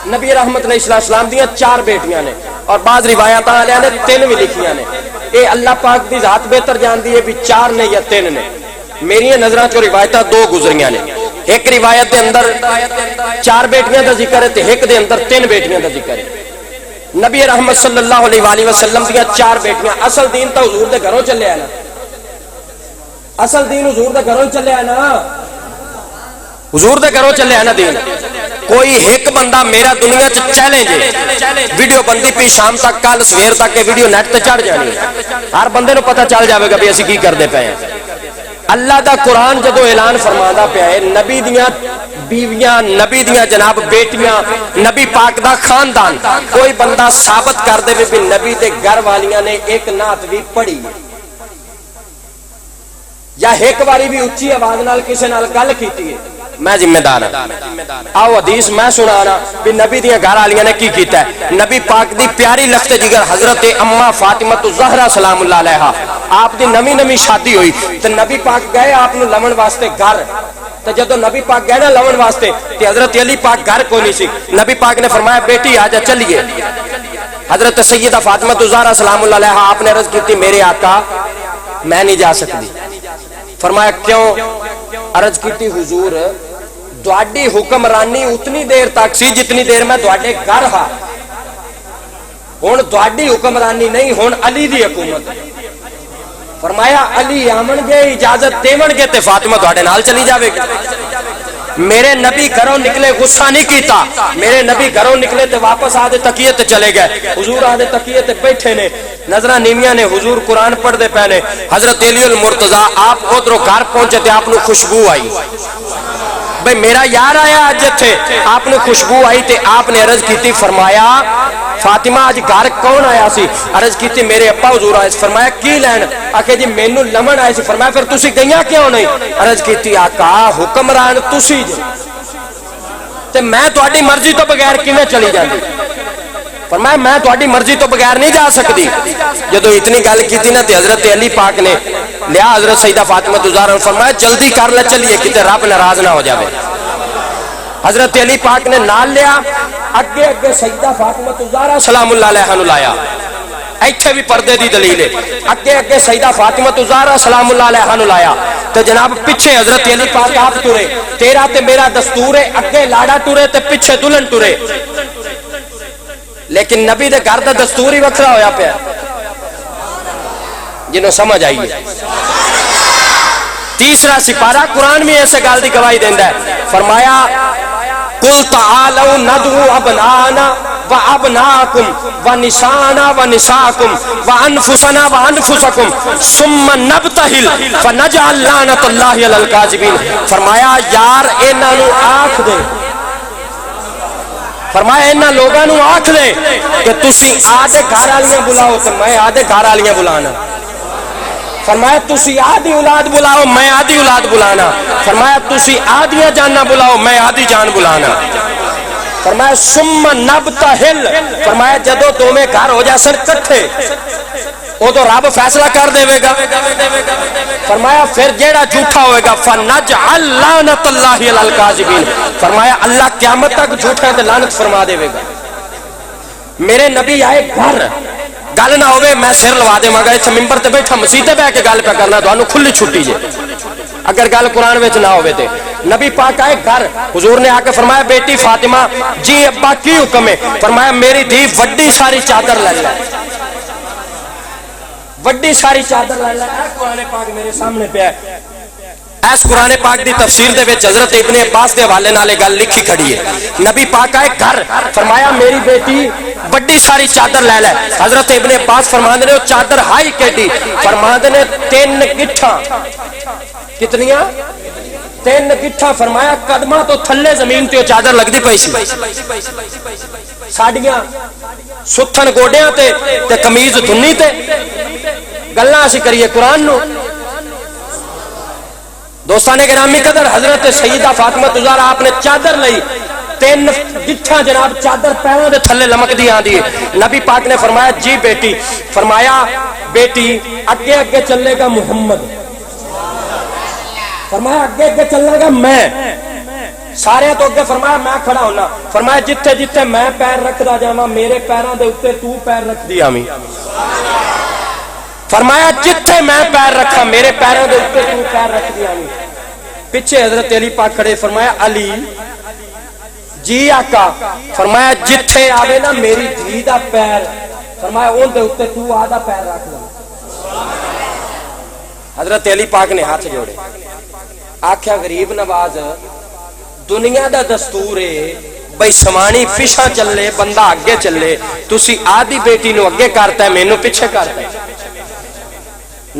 نبی رحمت علیہ السلام دیاں 4 بیٹیاں نے اور بعض روایات والے نے 3 بھی لکھیاں نے اے اللہ پاک دی ذات بہتر جاندی ہے بھی 4 نے یا 3 نے میری نظراں چوں روایتاں 2 گزریاں نے ایک روایت دے اندر 4 بیٹیاں دا ذکر ہے تے ایک دے اندر 3 بیٹیاں دا ذکر ہے نبی رحمت صلی اللہ علیہ وآلہ وسلم دیاں 4 بیٹیاں اصل دین تا حضور دے گھروں چلے آنا اصل دین حضور دے گھروں چلے آنا حضور دے گھروں چلے آنا دین کوئی ایک بندہ میرا دنیا چیلنج ہے ویڈیو بندی پی شام تک کل سویر تک کے ویڈیو نیٹ تے چڑھ جانی ہر بندے نو پتہ چل جاوے گا بھی اسی کی کردے پئے ہیں اللہ دا قرآن جدو اعلان فرماندا پیا ہے نبی دیاں بیویاں نبی دیاں جناب بیٹیاں نبی پاک دا خاندان کوئی بندہ ثابت کر دے بھی نبی دے گھر والیاں نے ایک نعت بھی پڑھی یا ایک باری بھی اچھی آواز نال کسے نال گل کیتی ہے میں ذمہ دار ہوں آؤ حدیث میں سنانا بھی نبی دیاں گھر والیاں نے کی کیتا ہے نبی پاک دی پیاری لخت جگر حضرت اما فاطمہ الزہرا سلام اللہ علیہا آپ دی نمی شادی ہوئی تو نبی پاک گئے آپ نے لمن واسطے گھر تو جدو نبی پاک گئے نا لمن واسطے تو حضرت علی پاک گھر کو نہیں سی نبی پاک نے فرمایا بیٹی آجا چلیے حضرت سیدہ فاطمہ الزہرا سلام اللہ علیہا آپ نے عرض کی تھی میرے آقا میں نہیں جا سکتی فرمایا کیوں عرض کی تھی حضور دوڑی حکمرانی اتنی دیر تک سی جتنی دیر میں دوڑے گھر ہاں ہون دوڑی حکمرانی نہیں ہون علی دی حکومت فرمایا علی آمن گے اجازت دیون گے تے فاطمہ دوڑے نال چلی جاوے گی میرے نبی گھروں نکلے غصہ نہیں کیتا میرے نبی گھروں نکلے تے واپس آدھے تکیے تے چلے گئے حضور آدھے تکیے تے بیٹھے نے نظرہ نیمیاں نے حضور قرآن پڑھ دے پہنے حضرت علی المرتضی آپ ادھروں گھر پہنچے تے آپ نے خوشبو آئی بھئی میرا یار آیا آج تھے آپ نے خوشبو آئی تے آپ نے عرض کی تھی فرمایا فاطمہ آج گھر کون آیا سی عرض کی تھی میرے ابا حضور آئے فرمایا کی لین آکے جی مینو لمن آئے سی فرمایا پھر تسی گئیاں کیوں نہیں عرض کی تھی آقا حکمران تسی جی تے میں تواڈی مرضی تو بغیر کیویں چلی جاندی فرمایا میں تواڈی مرضی تو بغیر نہیں جا سکتی جدو اتنی گل کی تھی نا تے حضرت علی پاک نے لیا حضرت سیدہ فاطمہ الزہرا فرمایا جلدی کر لے چلیے کتے رب ناراض نہ ہو جاوے حضرت علی پاک نے نال لیا اگے اگے سیدہ فاطمہ الزہرا سلام اللہ علیہا نو لایا ایتھے بھی پردے دی دلیل ہے اگے اگے سیدہ فاطمہ الزہرا سلام اللہ علیہا نو لایا تو جناب پیچھے حضرت علی پاک آپ ٹرے تیرا تے میرا دستور ہے اگے لاڑا ٹرے تے پیچھے دلہن ٹرے لیکن نبی دے گھر دا دستور ہی وکھرا ہویا پیا جنہوں سمجھ آئی ہے تیسرا سپارہ قرآن میں ایسے گال دی گواہی دیندہ ہے فرمایا قُلْ تَعَالَوْ نَدْعُ أَبْنَاءَنَا وَأَبْنَاءَكُمْ وَنِسَاءَنَا وَنِسَاءَكُمْ وَأَنفُسَنَا وَأَنفُسَكُمْ ثُمَّ نَبْتَهِلْ فَنَجْعَلْ لَعْنَةَ اللَّهِ عَلَى الْكَاذِبِينَ فرمایا یار انہاں نو آکھ دے فرمایا انہاں لوگاں نو آکھ دے کہ تسی آدھے گھر والیاں بلاؤ تو میں آدھے گھر والیاں بلانا فرمایا تسی آدھی اولاد بلاؤ میں آدھی اولاد بلانا فرمایا تسی آدھیاں جاننا بلاؤ میں آدھی جان بلانا فرمایا ثم نبتہل فرمایا جدو دو میں گھر ہو جا سر کٹھے وہ تو رب فیصلہ کر دے گا فرمایا پھر جیڑا جھوٹا ہوئے گا فَنَجْعَلْ لَعْنَةَ اللَّهِ عَلَى الْكَاذِبِينَ فرمایا اللہ قیامت تک جھوٹا تے لعنت فرما دے گا میرے نبی آئے گھر گل نہ ہوئے میں سر لوا دے مگر اس ممبر تے بیٹھا مسیح تے بیٹھ کے گل پہ کرنا تو انہوں کھلی چھٹی جے اگر گل قرآن وچ نہ ہوئے تے نبی پاک آئے گھر حضور نے آ کے فرمایا بیٹی فاطمہ جی ابا کی حکم ہے؟ فرمایا میری دھی وڈی ساری چادر لے لے، وڈی ساری چادر لے لے۔ اے قرآن پاک میرے سامنے پہ ہے، اس قرآن پاک دی تفسیر دے وچ حضرت ابن عباس دے حوالے نال گل لکھی کھڑی ہے۔ نبی پاک آئے گھر فرمایا میری بیٹی بڑی ساری چادر لے لے۔ حضرت ابن عباس فرماندے نے وہ چادر ہائی کیڈی؟ فرماندے نے 3 گٹھا، کتنیاں؟ 3 گٹھا۔ فرمایا قدماں تو تھلے زمین تے وہ چادر لگدی پئی سی، ساڈیاں ستھن گوڈیاں تے قمیض دھنی تے گلاں اسی کریے قرآن نو۔ دوستان گرامی قدر حضرت سیدہ فاطمہ زہرا آپ نے چادر لئی 3 گٹھا جناب چادر پیروں دے تھلے لمک دی آندی ہے۔ نبی پاک نے فرمایا جی بیٹی، فرمایا بیٹی اگے اگے چلے گا محمد، فرمایا اگے اگے چلے گا میں، سارے تو اگے فرمایا میں کھڑا ہونا، فرمایا جتھے جتھے میں پیر رکھدا جاواں میرے پیراں دے اوتے تو پیر رکھ دی آویں، فرمایا جتھے میں پیر رکھا میرے پیروں دے اوپر تو پیر رکھ دیا نہیں۔ پیچھے حضرت علی پاک کھڑے، فرمایا علی جی آقا، فرمایا جتھے آوے نا میری دھی دا پیر، فرمایا اون دے اوپر تو آدھا پیر رکھ لے۔ حضرت علی پاک نے ہاتھ جوڑے، آکھیا غریب نواز دنیا دا دستور ہے بھئی سوانی پیچھے چلے بندہ اگے چلے، تسی آدھی بیٹی نو اگے کرتا ہے مینوں پیچھے کرتا ہے۔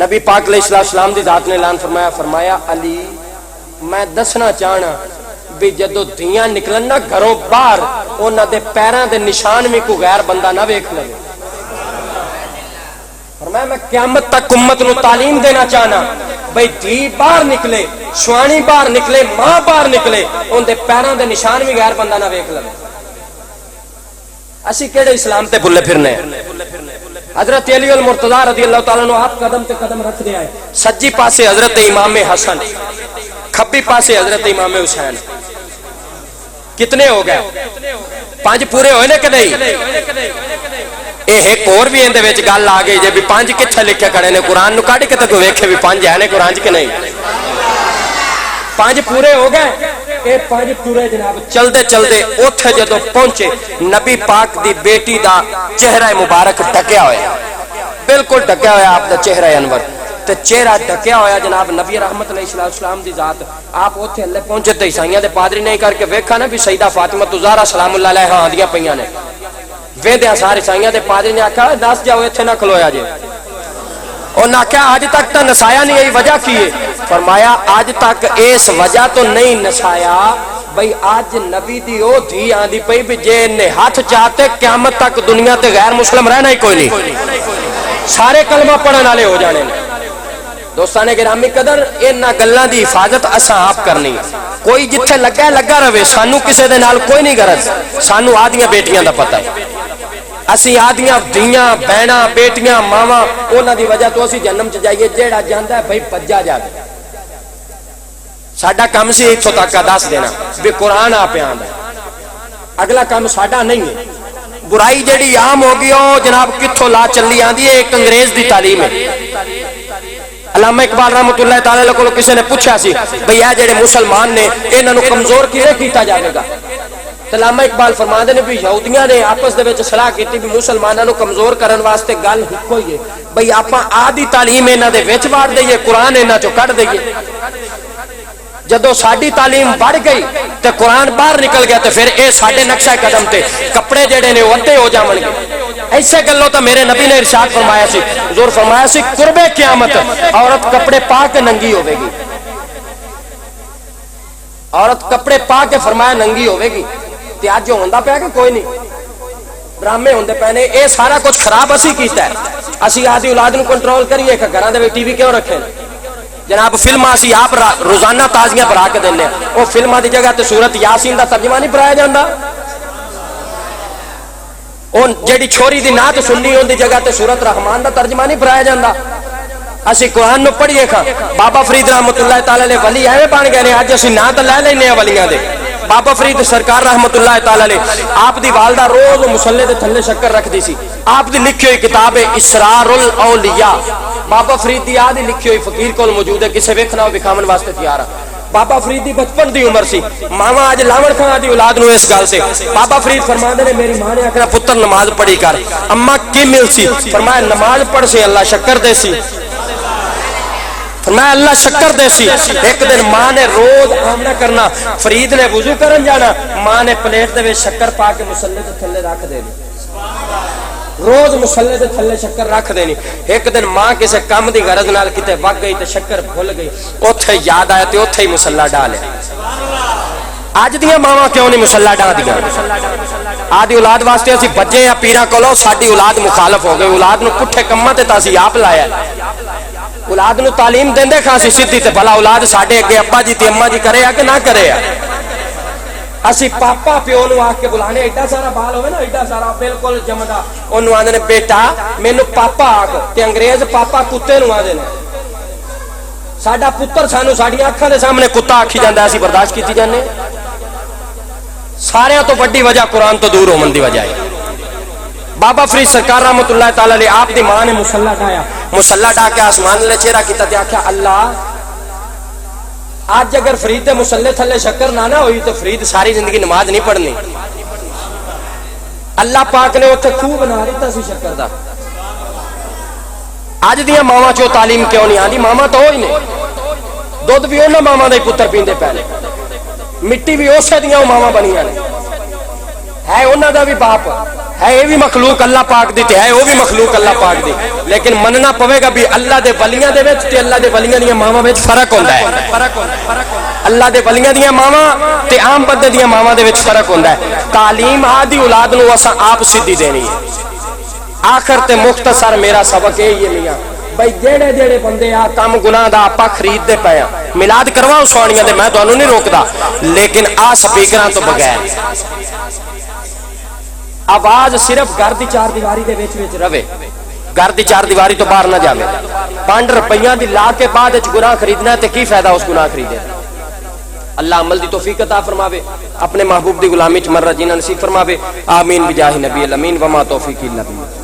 نبی پاک علیہ السلام دی ذات نے اعلان فرمایا، فرمایا علی میں دسنا چاہنا بھی جدو دھیاں نکلن نا گھروں باہر انہاں دے پیراں دے نشان میں کوئی غیر بندہ نہ ویکھ لے۔ فرمایا میں قیامت تک امت نو تعلیم دینا چاہنا بھئی دھی باہر نکلے، شوانی باہر نکلے، ماں باہر نکلے، ان دے پیراں دے نشان بھی غیر بندہ نہ ویکھ لے۔ اسی کیڑے اسلام تے بھلے پھرنے ہیں؟ حضرت علی المرتضی رضی اللہ تعالیٰ عنہ آپ قدم تے قدم رکھ دے آئے، سجی پاسے حضرت امام حسن، کھبی پاسے حضرت امام حسین، کتنے ہو گئے؟ 5 پورے ہوئے نے کہ نہیں؟ ایک اور بھی اندے وچ گل آ گئی جے بھی 5 کتھے لکھے کھڑے نے قرآن نو کڈ کے تے کوئی ویکھے بھی 5 ہے نے قرآن چ کہ نہیں؟ 5 پورے ہو گئے۔ اے 5 پورے جناب چلدے چلدے اوتھے جدوں پہنچے نبی پاک دی بیٹی دا چہرہ مبارک ڈھکیا ہویا، بالکل ڈھکیا ہویا آپ دا چہرہ انور تے چہرہ ڈھکیا ہویا جناب نبی رحمت علیہ السلام دی ذات۔ آپ اوتھے اللہ پہنچے تے عیسائیاں دے پادری نہیں کر کے ویکھا نا بھی سیدہ فاطمہ زہرا سلام اللہ علیہا آندیاں پیاں نے، ویندیاں سارے عیسائیاں دے پادری نے آکھا دس جاؤ ایتھے نہ کھلویا جے، انہاں آکھیا آج تک تو نسایا نہیں، یہی وجہ کی ہے؟ فرمایا آج تک اس وجہ تو نہیں نسایا بھئی آج نبی دی او دھی آندی پئی بھی جے نے ہاتھ چاہتے قیامت تک دنیا تے غیر مسلم رہنا ہی کوئی نہیں، سارے کلمہ پڑھن والے ہو جانے۔ دوستان گرامی قدر انہاں گلاں دی حفاظت اساں آپ کرنی، کوئی جتھے لگا ہے لگا رہے، سانو کسے دے نال کوئی نہیں غرض، سانو آدیاں بیٹیاں دا پتہ ہے، اسی آدیاں دھیاں بہناں بیٹیاں ماواں انہاں دی وجہ تو اسی جنم چ جائیے، جیڑا جاندا ہے بھئی پجا جاوے۔ ساڈا کام سی اتھوں تک دس دینا بھی قرآن آپ آندا ہے، اگلا کام ساڈا نہیں ہے۔ برائی جیڑی عام ہو گئی او جناب کتھوں لا چلی آندی ہے، ایک انگریز دی تعلیم ہے۔ علامہ اقبال رحمۃ اللہ تعالی علیہ کو کسی نے پوچھا سی بھئی اے جڑے مسلمان نے انہاں نو کمزور کیویں کیتا جاوے گا؟ علامہ اقبال فرماندے نے بھی یہودیاں نے آپس دے وچ صلاح کیتی بھی مسلماناں نو کمزور کرن واسطے گل ہکو ہی ہے بھئی آپاں آدھی تعلیم انہاں دے وچ واڑ دئیے، قرآن انہاں چوں کڈ دئیے۔ جدو ساڈی تعلیم بڑھ گئی تے قرآن باہر نکل گیا تے پھر اے ساڈے نقشہ قدم تے کپڑے جڑے نے ودے ہو جاون گے۔ ایسے گلوں تو میرے نبی نے ارشاد فرمایا سی، حضور فرمایا سی قرب قیامت عورت کپڑے پا کے ننگی ہوے گی، عورت کپڑے پا کے فرمایا ننگی ہوے گی۔ تے اج جو ہوندا پیا کہ کوئی نہیں، ڈرامے ہوندے پے نے، اے سارا کچھ خراب اسی کیتا ہے۔ اسی آدھی اولاد نو کنٹرول کریے کہ گھراں دے وچ ٹی وی کیوں رکھے جناب؟ فلماں اسی آپ روزانہ تازیاں بھرا کے دینے، او فلماں دی جگہ تے سورت یاسین دا ترجمہ نہیں پڑھایا جاندا، او جیڑی چھوری دی نعت سننی اون دی جگہ تے سورت رحمان دا ترجمہ نہیں پڑھایا جاندا۔ اسی قرآن نو پڑھیے کھا، بابا فرید رحمت اللہ تعالی علیہ ولی ایویں بن گئے نے، اج اسی نام تے لے لینے ولیاں دے۔ بابا فرید سرکار رحمت اللہ تعالی علیہ آپ دی والدہ روز مصلے دے تھلے شکر رکھ دی سی، آپ دی لکھی ہوئی کتاب ہے اسرار الاولیاء، بابا فرید دی یاد ہی لکھی ہوئی فقیر کول موجود ہے، کسے ویکھنا ہو وکھاون واسطے تیار ہے۔ بابا فرید دی بچپن دی عمر سی، ماما اج لاون کھا دی اولاد نو اس گل سے۔ بابا فرید فرماندے نے میری ماں نے آکھنا پتر نماز پڑھی کر، اما کی مل سی؟ فرمایا نماز پڑھ سے اللہ شکر دے سی، فرمایا اللہ شکر دے سی۔ ایک دن ماں نے روز آمنا کرنا، فرید نے وضو کرن جانا، ماں نے پلیٹ دے وچ شکر پا کے مصلی تے تھلے رکھ دینی، روز مصلی دے تھلے شکر رکھ دینی۔ ایک دن ماں کسے کام دی غرض نال کتے وگ گئی تے شکر بھول گئی، اوتھے یاد آیا تے اوتھے ہی مصلی ڈالیا۔ اج دیاں ماواں کیوں نہیں مصلی ڈا دیاں؟ آدھی اولاد واسطے اسی بجے یا پیراں کولوں ساڈی اولاد مخالف ہو گئی، اولاد نو پٹھے کماں تے تاسی آپ لایا، اولاد نو تعلیم دیندے کھاسی سیدھی تے بھلا اولاد ساڈے اگے ابا جی تے اما جی کرے کہ نہ کرے۔ اسی پاپا پیو نو آ کے بلانے، ایڈا سارا بال ہوئے نا، ایڈا سارا بالکل جمدا، اونوں آندے نے بیٹا مینوں پاپا آکھ، تے انگریز پاپا کتے نو آندے نے۔ ساڈا پتر سانو ساڈیاں اکھاں دے سامنے کتا آکھی جاندا، اسی برداشت کیتی جانے۔ سارے تو بڑی وجہ قرآن تو دور ہون دی وجہ ہے۔ بابا فرید سرکار رحمت اللہ تعالی علیہ آپ دی ماں نے مصلی ڈایا، مصلی ڈا کے آسمان نے چہرہ کیتا تے آکھیا اللہ آج اگر فرید دے مصلی تھلے شکر نہ ہوئی تو فرید ساری زندگی نماز نہیں پڑھنی۔ اللہ پاک نے اوتھے خوہ بنا دیتا سی شکر دا۔ اج دیاں ماواں چوں تعلیم کیوں نہیں آندی؟ ماما تو ہوئی نے، دودھ بھی انہاں ماواں دا ہی پتر پیندے پے نے، مٹی بھی اسے دیاں ماواں بنیاں نے، ہے انہاں دا بھی باپ ہے، یہ بھی مخلوق اللہ پاک دی تے ہے وہ بھی مخلوق اللہ پاک دی، لیکن مننا پوے گا بھی اللہ دے ولیاں دے وچ تے اللہ دے ولیاں دیاں ماواں وچ فرق ہوندا ہے۔ اللہ دے ولیاں دیاں ماواں تے عام بندے دیاں ماواں دے وچ فرق ہوندا ہے۔ تعلیم آدھی اولاد نو اساں آپ سیدھی دینی ہے۔ آخر تے مختصر میرا سبق یہ میاں بھائی جیڑے جیڑے بندے آ کام گناہ دا آپا خرید دے پے میلاد کرواؤ سوانیاں دے، میں تانوں نہیں روکدا، لیکن آ سپیکراں تو بغیر آواز صرف گھر دی چار دیواری دے وچ وچ رہے، گھر دی چار دیواری تو باہر نہ جاوے۔ 5 روپیاں دی لا کے بعد وچ گناہ خریدنا تے کی فائدہ اس گناہ خریدے؟ اللہ عمل دی توفیق عطا فرماوے، اپنے محبوب دی غلامی وچ مرہ جینا نصیب فرماوے، آمین بجاہ نبی الامین وما توفیقی الا باللہ۔